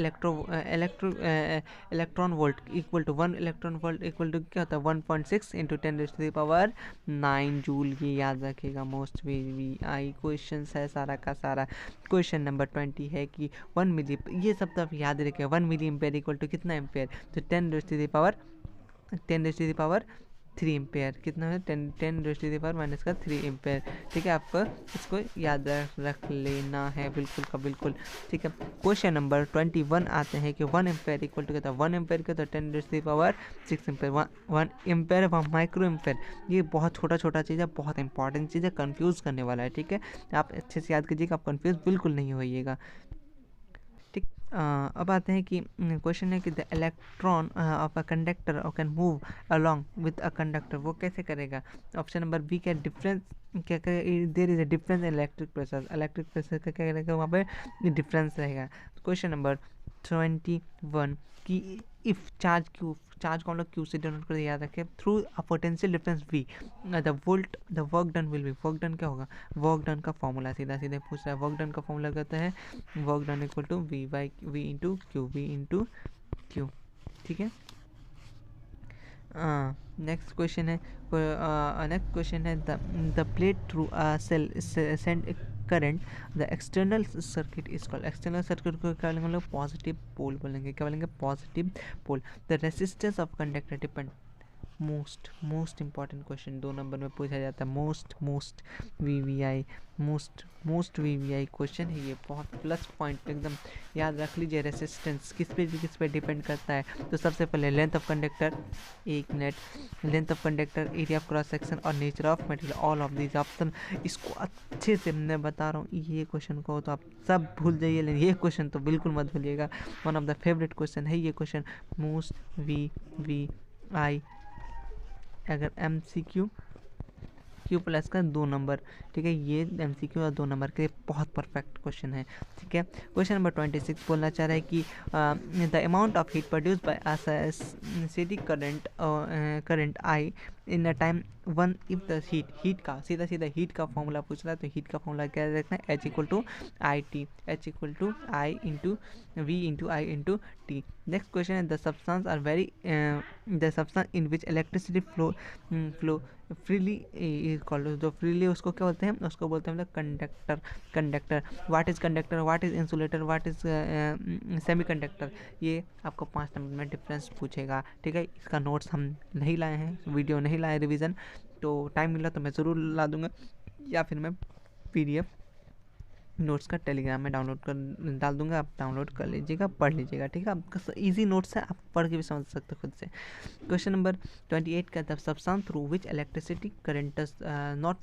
electron volt equal to 1 electron volt equal to क्या होता है, 1.6 इंटू 10⁻⁹ जूल, ये याद रखेगा। मोस्ट वी आई क्वेश्चन है सारा का सारा। क्वेश्चन नंबर 20 है कि 1 मिली, ये सब तो आप याद रखेगा, 1 मिली एम्पेयर इक्वल टू कितना एम्पेयर, तो 10⁻³ एम्पेयर, कितना है 10⁻³ एम्पेयर, ठीक है। आपको इसको याद रख लेना है बिल्कुल का बिल्कुल, ठीक है। क्वेश्चन नंबर 21 आते हैं कि 1 एम्पेयर इक्वल टू कहता है 1 एम्पेयर का, तो 10⁻6 एम्पेयर, 1 एम्पेयर 1 माइक्रो एम्पेयर, ये बहुत छोटा चीज़ है, बहुत इंपॉर्टेंट चीज़ है, कंफ्यूज करने वाला है, ठीक है। आप अच्छे से याद कीजिएगा, आप कंफ्यूज बिल्कुल नहीं होइएगा, ठीक। अब आते हैं कि क्वेश्चन है कि the electron of a conductor can move along with a conductor, वो कैसे करेगा। ऑप्शन नंबर बी क्या डिफरेंस, क्या there is a difference in electric pressure का क्या करेगा, वहाँ पे डिफरेंस रहेगा। क्वेश्चन नंबर 21 कि इफ चार्ज को हम लोग क्यू से डिनोट कर याद रखें, through a potential difference V the work done will be, work done क्या होगा, वर्क डन का फॉर्मूला सीधा पूछ रहा है, वर्क डन का फॉर्मूला कहता है work done equal to V into Q, ठीक है। नेक्स्ट क्वेश्चन है the plate through a cell send current the external circuit is called, external circuit को क्या बोलेंगे हम लोग, पॉजिटिव पोल बोलेंगे, क्या बोलेंगे, positive pole. The resistance of conductor depend, most important question 2 number में पूछा जाता है, मोस्ट वीवीआई क्वेश्चन है ये, बहुत प्लस पॉइंट एकदम याद रख लीजिए। रेसिस्टेंस किस पे डिपेंड करता है, तो सबसे पहले लेंथ ऑफ कंडक्टर, एक minute, length of conductor, area of cross section और nature of material, all of these option. इसको अच्छे से मैं बता रहा हूँ, ये क्वेश्चन को तो आप सब भूल जाइए, लेकिन ये क्वेश्चन तो बिल्कुल मत भूलिएगा, one of the favourite question है ये क्वेश्चन, मोस्ट वीवीआई। अगर MCQ प्लस का 2 नंबर, ठीक है, ये MCQ और 2 नंबर के बहुत परफेक्ट क्वेश्चन है, ठीक है। क्वेश्चन नंबर 26 बोलना चाह रहा है कि the amount of heat produce by static current I in a time 1 if the heat का सीधा हीट का फॉर्मूला पूछ रहा है, तो हीट का फॉर्मूला क्या रखना है, H equal to I into I into T. Next question है the substance in which electricity flow freely is called, जो फ्रीली उसको क्या बोलते हैं, उसको बोलते हैं मतलब conductor. What is conductor, what is insulator, what is semiconductor, ये आपको 5 नंबर में डिफरेंस पूछेगा, ठीक है। इसका नोट्स हम नहीं लाए हैं, वीडियो नहीं लाए रिवीजन, तो टाइम मिला तो मैं ज़रूर ला दूंगा, या फिर मैं PDF नोट्स का टेलीग्राम में डाल दूंगा, आप डाउनलोड कर लीजिएगा, पढ़ लीजिएगा, ठीक है। आपका इजी नोट्स है, आप पढ़ के भी समझ सकते हो खुद से। क्वेश्चन नंबर 28 का the substance through which electricity current does not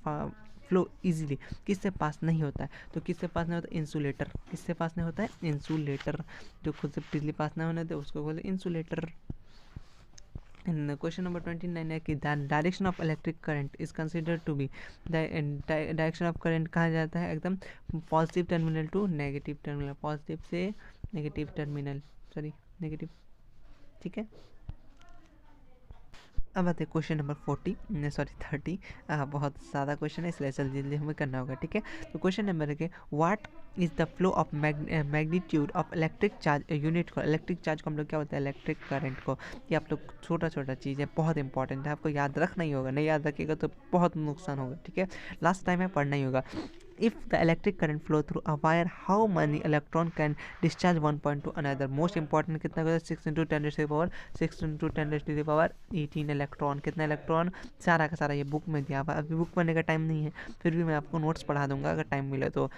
flow easily, किससे पास नहीं होता है? तो किससे पास नहीं होता? इंसुलेटर। किससे पास नहीं होता है? इंसुलेटर। जो खुद से बिजली पास नहीं होने दे उसको बोले इंसुलेटर। क्वेश्चन नंबर 29 है कि direction of electric current is considered to be, direction of current कहा जाता है एकदम positive terminal to negative terminal, positive से नेगेटिव टर्मिनल, सॉरी नेगेटिव, ठीक है। अब आते हैं क्वेश्चन नंबर 30, बहुत ज़्यादा क्वेश्चन है इसलिए जल्दी जल्दी हमें करना होगा, ठीक है। तो क्वेश्चन नंबर है what is the flow of magnitude of electric charge unit को, इलेक्ट्रिक चार्ज को हम लोग क्या बोलते हैं? इलेक्ट्रिक करंट को। ये आप लोग छोटा छोटा चीज़ है, बहुत इंपॉर्टेंट है, आपको याद रखना ही होगा, नहीं याद रखिएगा तो बहुत नुकसान होगा, ठीक है। लास्ट टाइम है, पढ़ना ही होगा। If the electric current flow through a wire, how many electron can discharge one point to another? Most important कितना होगा? 6 × 10 to the power 6 × 10 to the power 18 electron. कितना इलेक्ट्रॉन? सारा का सारा ये बुक में दिया हुआ है, अभी बुक पढ़ने का टाइम नहीं है, फिर भी मैं आपको नोट्स पढ़ा दूंगा अगर टाइम मिले तो।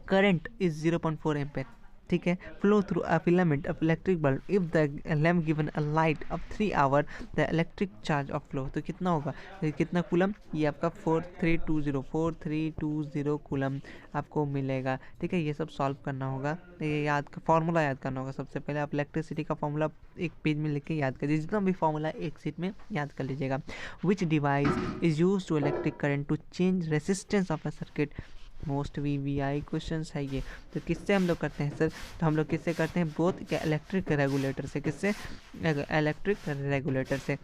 करंट इज 0.4 एम्पेयर, ठीक है। Flow through a filament of electric bulb if the lamp given a light of 3 hour the electric charge of flow, तो कितना होगा? कितना कूलम? ये आपका 4320 कूलम आपको मिलेगा, ठीक है। ये सब सॉल्व करना होगा, ये याद का फॉर्मूला याद करना होगा। सबसे पहले आप इलेक्ट्रिसिटी का फॉर्मूला एक पेज में लिख के याद करिए, जितना भी फॉर्मूला एक सीट में याद कर लीजिएगा। Which device is use to electric current to change resistance of a circuit? Most VVI question है ये। तो किससे हम लोग करते हैं सर? तो हम लोग किससे करते हैं? बोथ क्या? इलेक्ट्रिक रेगुलेटर से। किससे? इलेक्ट्रिक रेगुलेटर से।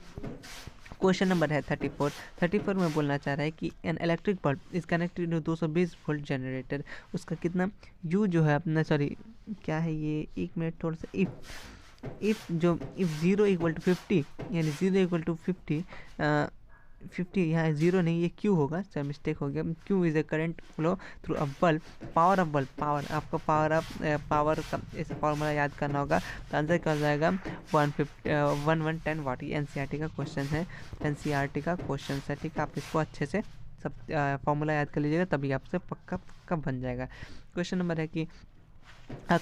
क्वेश्चन नंबर है 34 में बोलना चाह रहा है कि an electric bulb is connected to 220 volt generator, उसका कितना यू जो है अपना, सॉरी क्या है ये, एक मिनट थोड़ा सा, इफ 0 = 50, यानी 0 = 50 यहाँ 0 नहीं, ये क्यू होगा सर, मिस्टेक हो गया। Q is a current flow through a bulb, power of bulb, power आपको पावर का इस फॉर्मूला याद करना होगा, तो आंसर क्या हो जाएगा? 1110 वाट। ये NCERT का क्वेश्चन है, NCERT का क्वेश्चन है, ठीक है। आप इसको अच्छे से सब फॉर्मूला याद कर लीजिएगा, तभी आपसे पक्का बन जाएगा। क्वेश्चन नंबर है कि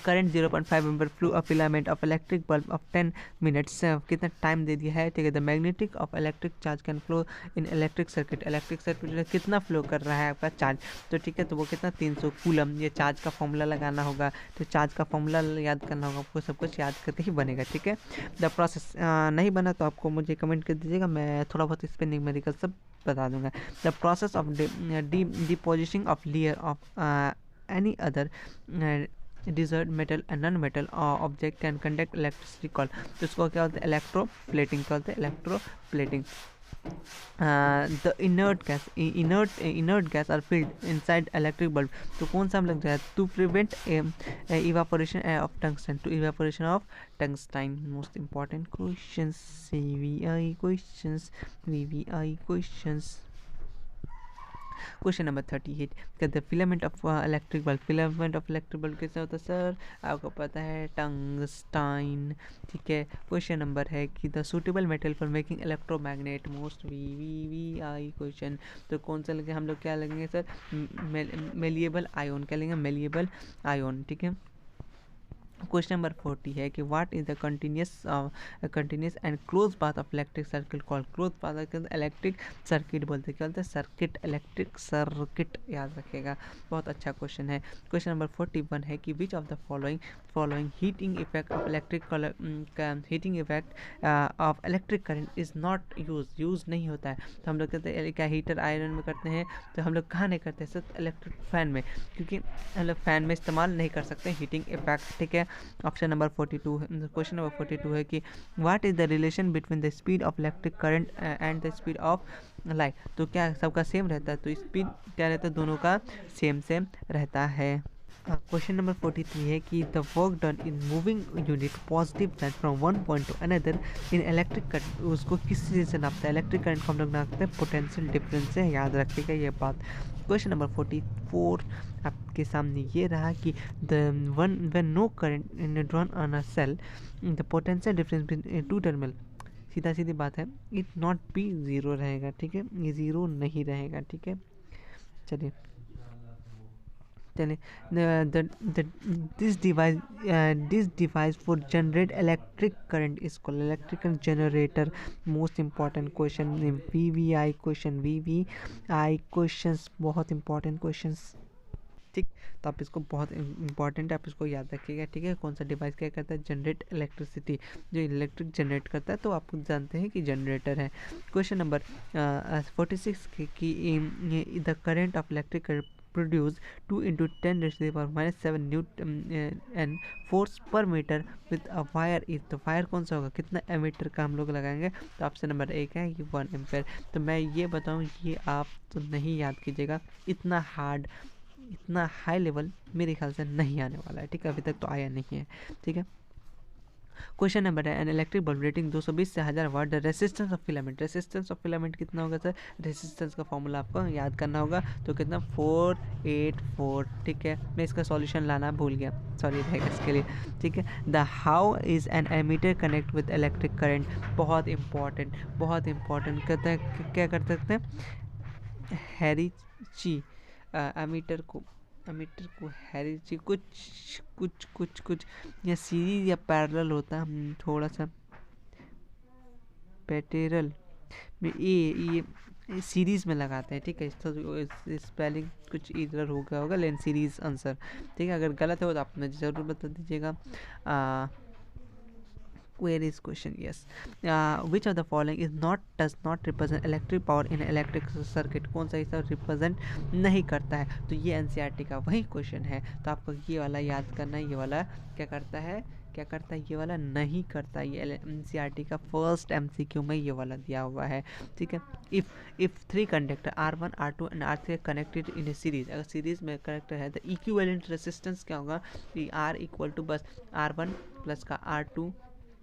current 0.5 emperor flu a filament of electric bulb of 10 minutes, कितना टाइम दे दिया है, ठीक है। The magnetic of electric charge can flow in electric circuit, electric circuit में कितना फ्लो कर रहा है आपका चार्ज, तो ठीक है। तो वो कितना? 300 कूलम। ये चार्ज का फॉर्मूला लगाना होगा, तो चार्ज का फॉर्मूला याद करना होगा आपको, सब कुछ याद करके ही बनेगा, ठीक है। द प्रोसेस नहीं बना तो आपको मुझे कमेंट कर दीजिएगा, मैं थोड़ा बहुत इस पर न्यूमेरिकल सब बता दूंगा। The process of deposition of layer of any other desired metal and non metal object can conduct electricity call, तो इसको क्या होता है? इलेक्ट्रोप्लेटिंग कहते हैं, electroplating. The inert gas are filled inside electric bulb, तो कौन सा हम लोग जाए? To prevent evaporation of tungsten, to evaporation of tungsten. Most important questions, VVI questions. Question number 38 कहते हैं filament of electric bulb, filament of electric bulb कैसे होता है सर? आपको पता है, टंगस्टाइन, ठीक है। क्वेश्चन नंबर है कि the suitable metal for making electromagnet, most VVI question. तो कौन सा लगे? हम लोग क्या लगेंगे सर? मेलिएबल आयोन, क्या लेंगे? मेलिएबल आयोन, ठीक है। क्वेश्चन नंबर 40 है कि what is the continuous and close path of electric circuit called? Close path electric circuit बोलते हैं, क्या बोलते हैं? सर्किट, इलेक्ट्रिक सर्किट, याद रखिएगा, बहुत अच्छा क्वेश्चन है। क्वेश्चन नंबर 41 है कि which of the following heating effect of electric current is not use नहीं होता है? तो हम लोग कहते हैं क्या हीटर आयरन में करते हैं, तो हम लोग कहाँ नहीं करते हैं सर? इलेक्ट्रिक फैन में, क्योंकि हम लोग फैन में इस्तेमाल नहीं कर सकते हीटिंग इफेक्ट, ठीक है। ऑप्शन नंबर 42 है, क्वेश्चन नंबर 42 है कि what is the relation between the speed of electric current and the speed of light, तो क्या सबका सेम रहता है? तो स्पीड क्या रहता है? दोनों का सेम रहता है। क्वेश्चन नंबर 43 है कि the work done in moving unit positive charge from one point two another in electric current, उसको किस चीज़ से नापता है? इलेक्ट्रिक करंट को हम लोग नापते हैं पोटेंशियल डिफरेंस से, याद रखिएगा ये बात। क्वेश्चन नंबर 44 आपके सामने ये रहा कि when no current in drawn on a cell the potential difference between two terminal, सीधी बात है, इट नॉट बी ज़ीरो रहेगा, ठीक है। ये ज़ीरो नहीं रहेगा, ठीक है। चलिए चलिए, this device for generate electric current is called electrical generator. Most important question, VVI question, VVI questions बहुत इंपॉर्टेंट क्वेश्चंस, ठीक। तो आप इसको, बहुत इंपॉर्टेंट है, आप इसको याद रखिएगा, ठीक है। कौन सा डिवाइस क्या करता है? जनरेट इलेक्ट्रिसिटी, जो इलेक्ट्रिक जनरेट करता है, तो आप जानते हैं कि जनरेटर है। क्वेश्चन नंबर 46 की the current of electric produce 2 × 10⁻⁻7 newton force पर metre with a wire is. तो वायर कौन सा होगा? कितना एमीटर का हम लोग लगाएंगे? तो ऑप्शन नंबर 1 है ये 1 एम्पेयर। तो मैं ये बताऊँ, ये आप तो नहीं याद कीजिएगा, इतना हार्ड, इतना हाई लेवल मेरे ख्याल से नहीं आने वाला है, ठीक है। अभी तक तो आया नहीं है, ठीक है। क्वेश्चन नंबर है, एन इलेक्ट्रिक बल्ब रेटिंग 220 से 1000 watt, the resistance of filament. Resistance of filament कितना होगा सर? रेसिस्टेंस का फॉर्मूला आपको याद करना होगा, तो कितना? 484, ठीक है। मैं इसका सॉल्यूशन लाना भूल गया, सॉरी रहेगा इसके लिए, ठीक है। The how is an ammeter connect with electric current. बहुत इंपॉर्टेंट, बहुत इंपॉर्टेंट। कहते हैं क्या कर सकते हैं? हैरीची एमीटर को हैरीची कुछ या सीरीज या पैरेलल होता है, थोड़ा सा पैरेलल में ये सीरीज में लगाते हैं, ठीक है। तो स्पेलिंग कुछ इधर हो गया होगा, लेकिन सीरीज आंसर, ठीक है। अगर गलत हो तो आप मुझे ज़रूर बता दीजिएगा। Where is question? Yes. Which of the following does not represent electric power in electric circuit? कौन सा हिस्सा रिप्रेजेंट नहीं करता है? तो ये एनसीईआरटी का वही क्वेश्चन है, तो आपको ये वाला याद करना है। ये वाला क्या करता है? ये वाला नहीं करता। ये एनसीईआरटी का फर्स्ट एमसीक्यू में ये वाला दिया हुआ है, ठीक है। If 3 conductor R1 R2 and R3 connected in A series, अगर सीरीज में कनेक्टर है तो इक्विवेलेंट रेजिस्टेंस क्या होगा? R इक्वल टू बस R1 प्लस का R2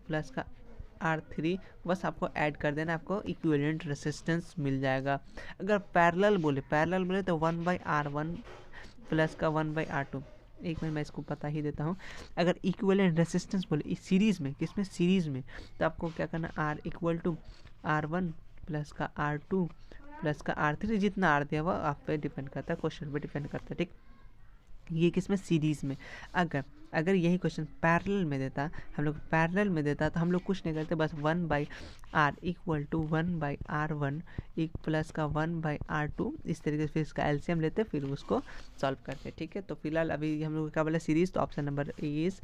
प्लस का R3, बस आपको ऐड कर देना, आपको इक्विवेलेंट रेसिस्टेंस मिल जाएगा। अगर पैरेलल बोले तो 1/R1 प्लस का 1/R2। एक मिनट मैं इसको बता ही देता हूँ। अगर इक्विवेलेंट रेसिस्टेंस बोले इस सीरीज में, किसमें? सीरीज में, तो आपको क्या करना? R equal to R1 plus का R2 प्लस का R3, जितना R दिया हुआ आप पे डिपेंड करता है, क्वेश्चन पे डिपेंड करता है, ठीक। ये किसमें? सीरीज में। अगर यही क्वेश्चन पैरेलल में देता, हम लोग पैरेलल में देता, तो हम लोग कुछ नहीं करते, बस 1/R इक्वल टू 1/R1 एक प्लस का 1/R2, इस तरीके से फिर इसका एलसीएम लेते, फिर उसको सॉल्व करते, ठीक है। तो फिलहाल अभी हम लोग क्या बोला? सीरीज, तो option number A is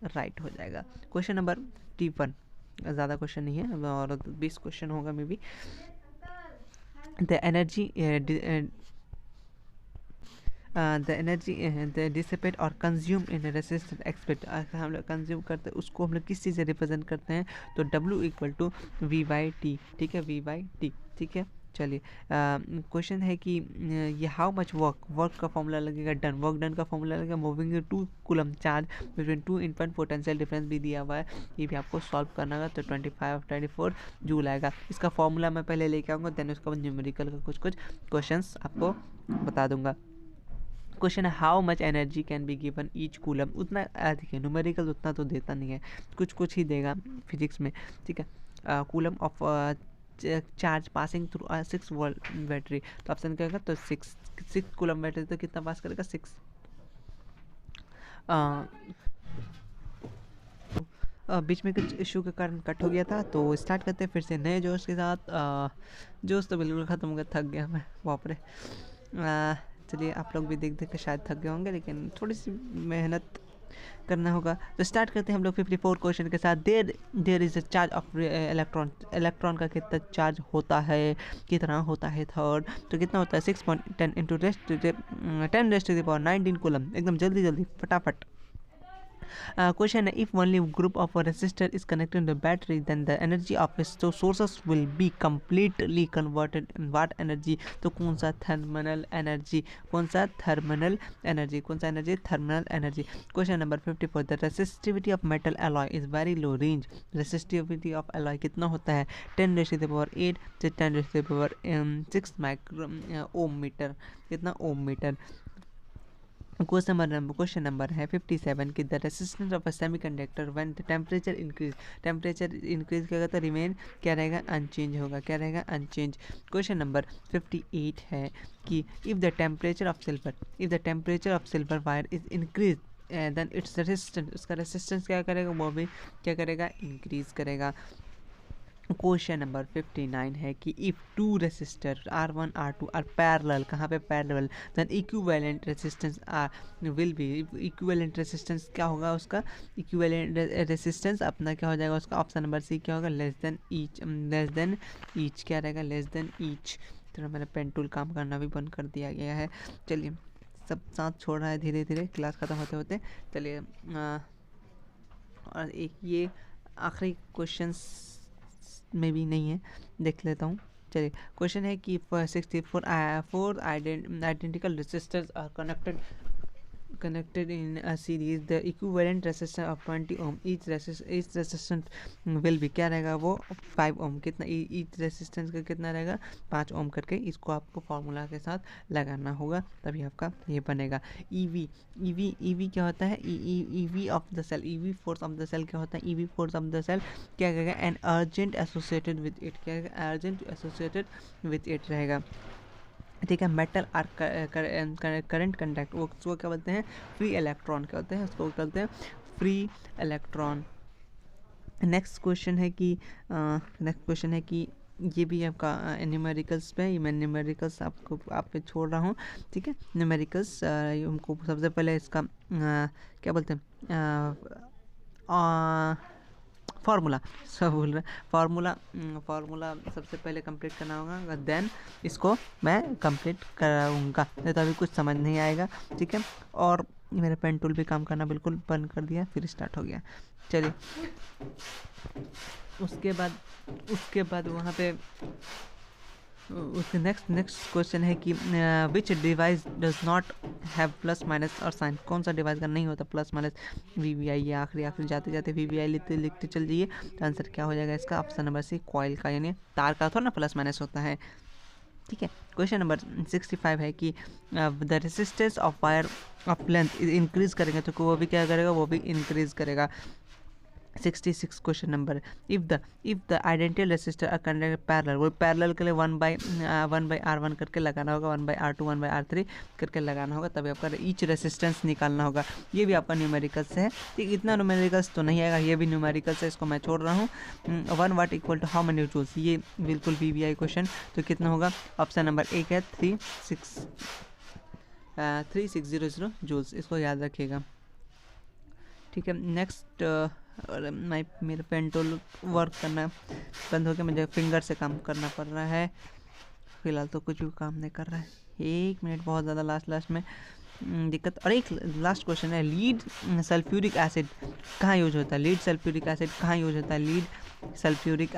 right हो जाएगा। क्वेश्चन नंबर 31, ज़्यादा क्वेश्चन नहीं है और 20 क्वेश्चन होगा may be. The energy the dissipate और कंज्यूम इन रेसिस्टेंस एक्सपेक्ट, हम लोग कंज्यूम करते हैं उसको हम लोग किस चीज़ से रिप्रेजेंट करते हैं? तो W इक्वल टू V/T, ठीक है, V/T, ठीक है। चलिए, क्वेश्चन है कि ये हाउ मच वर्क का फॉर्मूला लगेगा? वर्क डन का फॉर्मूला लगेगा moving 2 coulomb charge between 2 input, potential difference भी दिया हुआ है, ये भी आपको सॉल्व करना होगा। तो 24 जूल आएगा। इसका फॉर्मूला मैं पहले लेके आऊँगा, देन उसके बाद न्यूमेरिकल का कुछ क्वेश्चंस आपको बता दूंगा। क्वेश्चन है, how much energy can be given each coulomb. उतना अधिक है, न्यूमेरिकल उतना तो देता नहीं है, कुछ ही देगा फिजिक्स में, ठीक है। Coulomb of charge passing through 6 volt battery, तो ऑप्शन क्या होगा? तो 6 कूलम बैटरी, तो कितना पास करेगा? 6। बीच में कुछ इशू के कारण कट हो गया था, तो स्टार्ट करते हैं फिर से नए जोश के साथ। जोश तो बिल्कुल ख़त्म हो गया, थक गया मैं, बाप रे। चलिए, आप लोग भी देख के शायद थक गए होंगे, लेकिन थोड़ी सी मेहनत करना होगा। तो स्टार्ट करते हैं हम लोग 54 क्वेश्चन के साथ। There is a charge of electron का कितना चार्ज होता है? कितना होता है? थर्ड, तो कितना होता है? 6.10 × 10⁻19 कूलम। एकदम जल्दी फटाफट। Question: if only group of a resistor is connected to the battery, then the energy of its sources will be completely converted in what energy? तो कौन सा thermal energy? Thermal energy. Question number 54, the resistivity of metal alloy is very low range. resistivity of alloy कितना होता है? 10⁸ से 10⁶ micro ohm metre. कितना? ओम metre. Question number है 57 कि the resistance of a semiconductor when the temperature increase करेगा तो remain क्या रहेगा, अनचेंज होगा, क्या रहेगा, अनचेंज। क्वेश्चन नंबर 58 है कि if the temperature of silver wire is increase then its resistance, उसका रेसिस्टेंस क्या करेगा, वो भी क्या करेगा, इंक्रीज करेगा। क्वेश्चन नंबर 59 है कि if two resistor R1 R2 are parallel, कहाँ पे parallel, then equivalent resistance will be, equivalent resistance क्या होगा उसका, इक्विवेलेंट रेसिस्टेंस अपना क्या हो जाएगा उसका, ऑप्शन नंबर सी क्या होगा, लेस देन ईच, क्या रहेगा, लेस देन ईच। तो मैंने पेन टूल काम करना भी बंद कर दिया गया है। चलिए सब साथ छोड़ रहा है धीरे धीरे क्लास ख़त्म होते होते। चलिए और एक ये आखिरी क्वेश्चंस में भी नहीं है, देख लेता हूँ। चलिए क्वेश्चन है कि 64 identical resistors are connected in a series, the equivalent resistance of 20 ohm, each resistance will be, क्या रहेगा वो, 5 ohm, कितना each resistance का कितना रहेगा, 5 ohm करके इसको आपको फार्मूला के साथ लगाना होगा, तभी आपका ये बनेगा। EV क्या होता है, EV of the cell, EV force of the cell क्या होता है, EV force of the cell क्या कहेगा, an urgent associated with it, क्या रहेगा, अर्जेंट एसोसिएटेड विद इट रहेगा, ठीक है। मेटल आर करंट कंडक्ट, वो उसको क्या बोलते हैं, फ्री इलेक्ट्रॉन, क्या होते हैं उसको बोलते हैं, फ्री इलेक्ट्रॉन। नेक्स्ट क्वेश्चन है कि ये भी आपका न्यूमेरिकल्स पे, मैं न्यूमेरिकल्स आप पे छोड़ रहा हूँ, ठीक है। न्यूमेरिकल्स हमको सबसे पहले इसका क्या बोलते हैं, फार्मूला, सब बोल रहे हैं, फार्मूला सबसे पहले कंप्लीट करना होगा, देन इसको मैं कंप्लीट कराऊंगा, नहीं तो अभी कुछ समझ नहीं आएगा, ठीक है। और मेरा पेन टूल भी काम करना बिल्कुल बंद कर दिया, फिर स्टार्ट हो गया। चलिए उसके बाद वहाँ पे उसके नेक्स्ट क्वेश्चन है कि विच device does not have plus minus और साइन, कौन सा डिवाइस का नहीं होता प्लस माइनस, VVI, ये आखिरी जाते जाते VVI लिखते चल जाइए, तो आंसर क्या हो जाएगा इसका, ऑप्शन नंबर सी, कॉइल का, यानी तार का थोड़ा ना प्लस माइनस होता है, ठीक है। क्वेश्चन नंबर 65 है कि the resistance of wire of length increase करेंगे तो वो भी क्या करेगा, वो भी इंक्रीज करेगा। 66 question number, if the identical resistor are connected parallel, वो पैरेलल के लिए 1/R1 करके लगाना होगा, 1/R2 1/R3 करके लगाना होगा, तभी आपका ईच रेसिस्टेंस निकालना होगा। ये भी आपका न्यूमेरिकल्स है, ठीक, इतना न्यूमेरिकल्स तो नहीं आएगा, ये भी न्यूमेरिकल्स है, इसको मैं छोड़ रहा हूँ। 1 watt equal to how many joules, ये बिल्कुल VVI क्वेश्चन, तो कितना होगा, ऑप्शन नंबर एक है 3600 जूल्स, इसको याद रखिएगा, ठीक है। नेक्स्ट मेरा पेन टूल वर्क करना बंद हो गया, मुझे फिंगर से काम करना पड़ रहा है, फिलहाल तो कुछ भी काम नहीं कर रहा है, 1 मिनट बहुत ज़्यादा लास्ट में दिक्कत। और एक लास्ट क्वेश्चन है, लीड सल्फ्यूरिक एसिड कहाँ यूज होता है, लीड सल्फ्यूरिक एसिड कहाँ यूज होता है, लीड सल्फ्यूरिक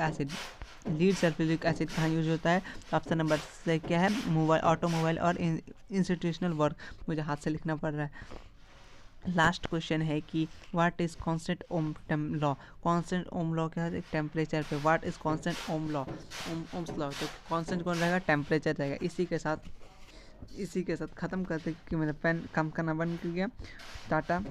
एसिड कहाँ यूज होता है, ऑप्शन नंबर से क्या है, मोबाइल, ऑटोमोबाइल और इंस्टीट्यूशनल वर्क, मुझे हाथ से लिखना पड़ रहा है। लास्ट क्वेश्चन है कि what is constant Ohm law, constant Ohm law क्या है, टेम्परेचर पे, what is constant Ohm law, Ohm's law, तो कांस्टेंट कौन रहेगा, टेम्परेचर रहेगा। इसी के साथ ख़त्म करते कि मेरा पेन काम करना बंद कर गया। टाटा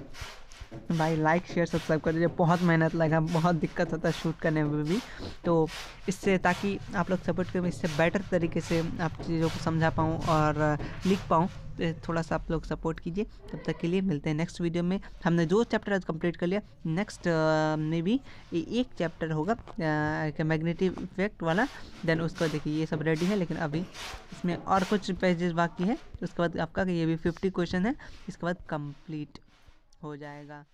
भाई, लाइक शेयर सब्सक्राइब कर दीजिए, बहुत मेहनत लगा, बहुत दिक्कत होता है शूट करने में भी, तो इससे ताकि आप लोग सपोर्ट करें, इससे बेटर तरीके से आप चीज़ों को समझा पाऊँ और लिख पाऊँ, तो थोड़ा सा आप लोग सपोर्ट कीजिए। तब तक के लिए मिलते हैं नेक्स्ट वीडियो में। हमने 2 चैप्टर आज कंप्लीट कर लिया, नेक्स्ट में भी एक चैप्टर होगा मैग्नेटिक इफेक्ट वाला, देन उसको देखिए, ये सब रेडी है, लेकिन अभी इसमें और कुछ पेजेस बाकी है, उसके बाद आपका ये भी 50 क्वेश्चन है, इसके बाद कंप्लीट हो जाएगा।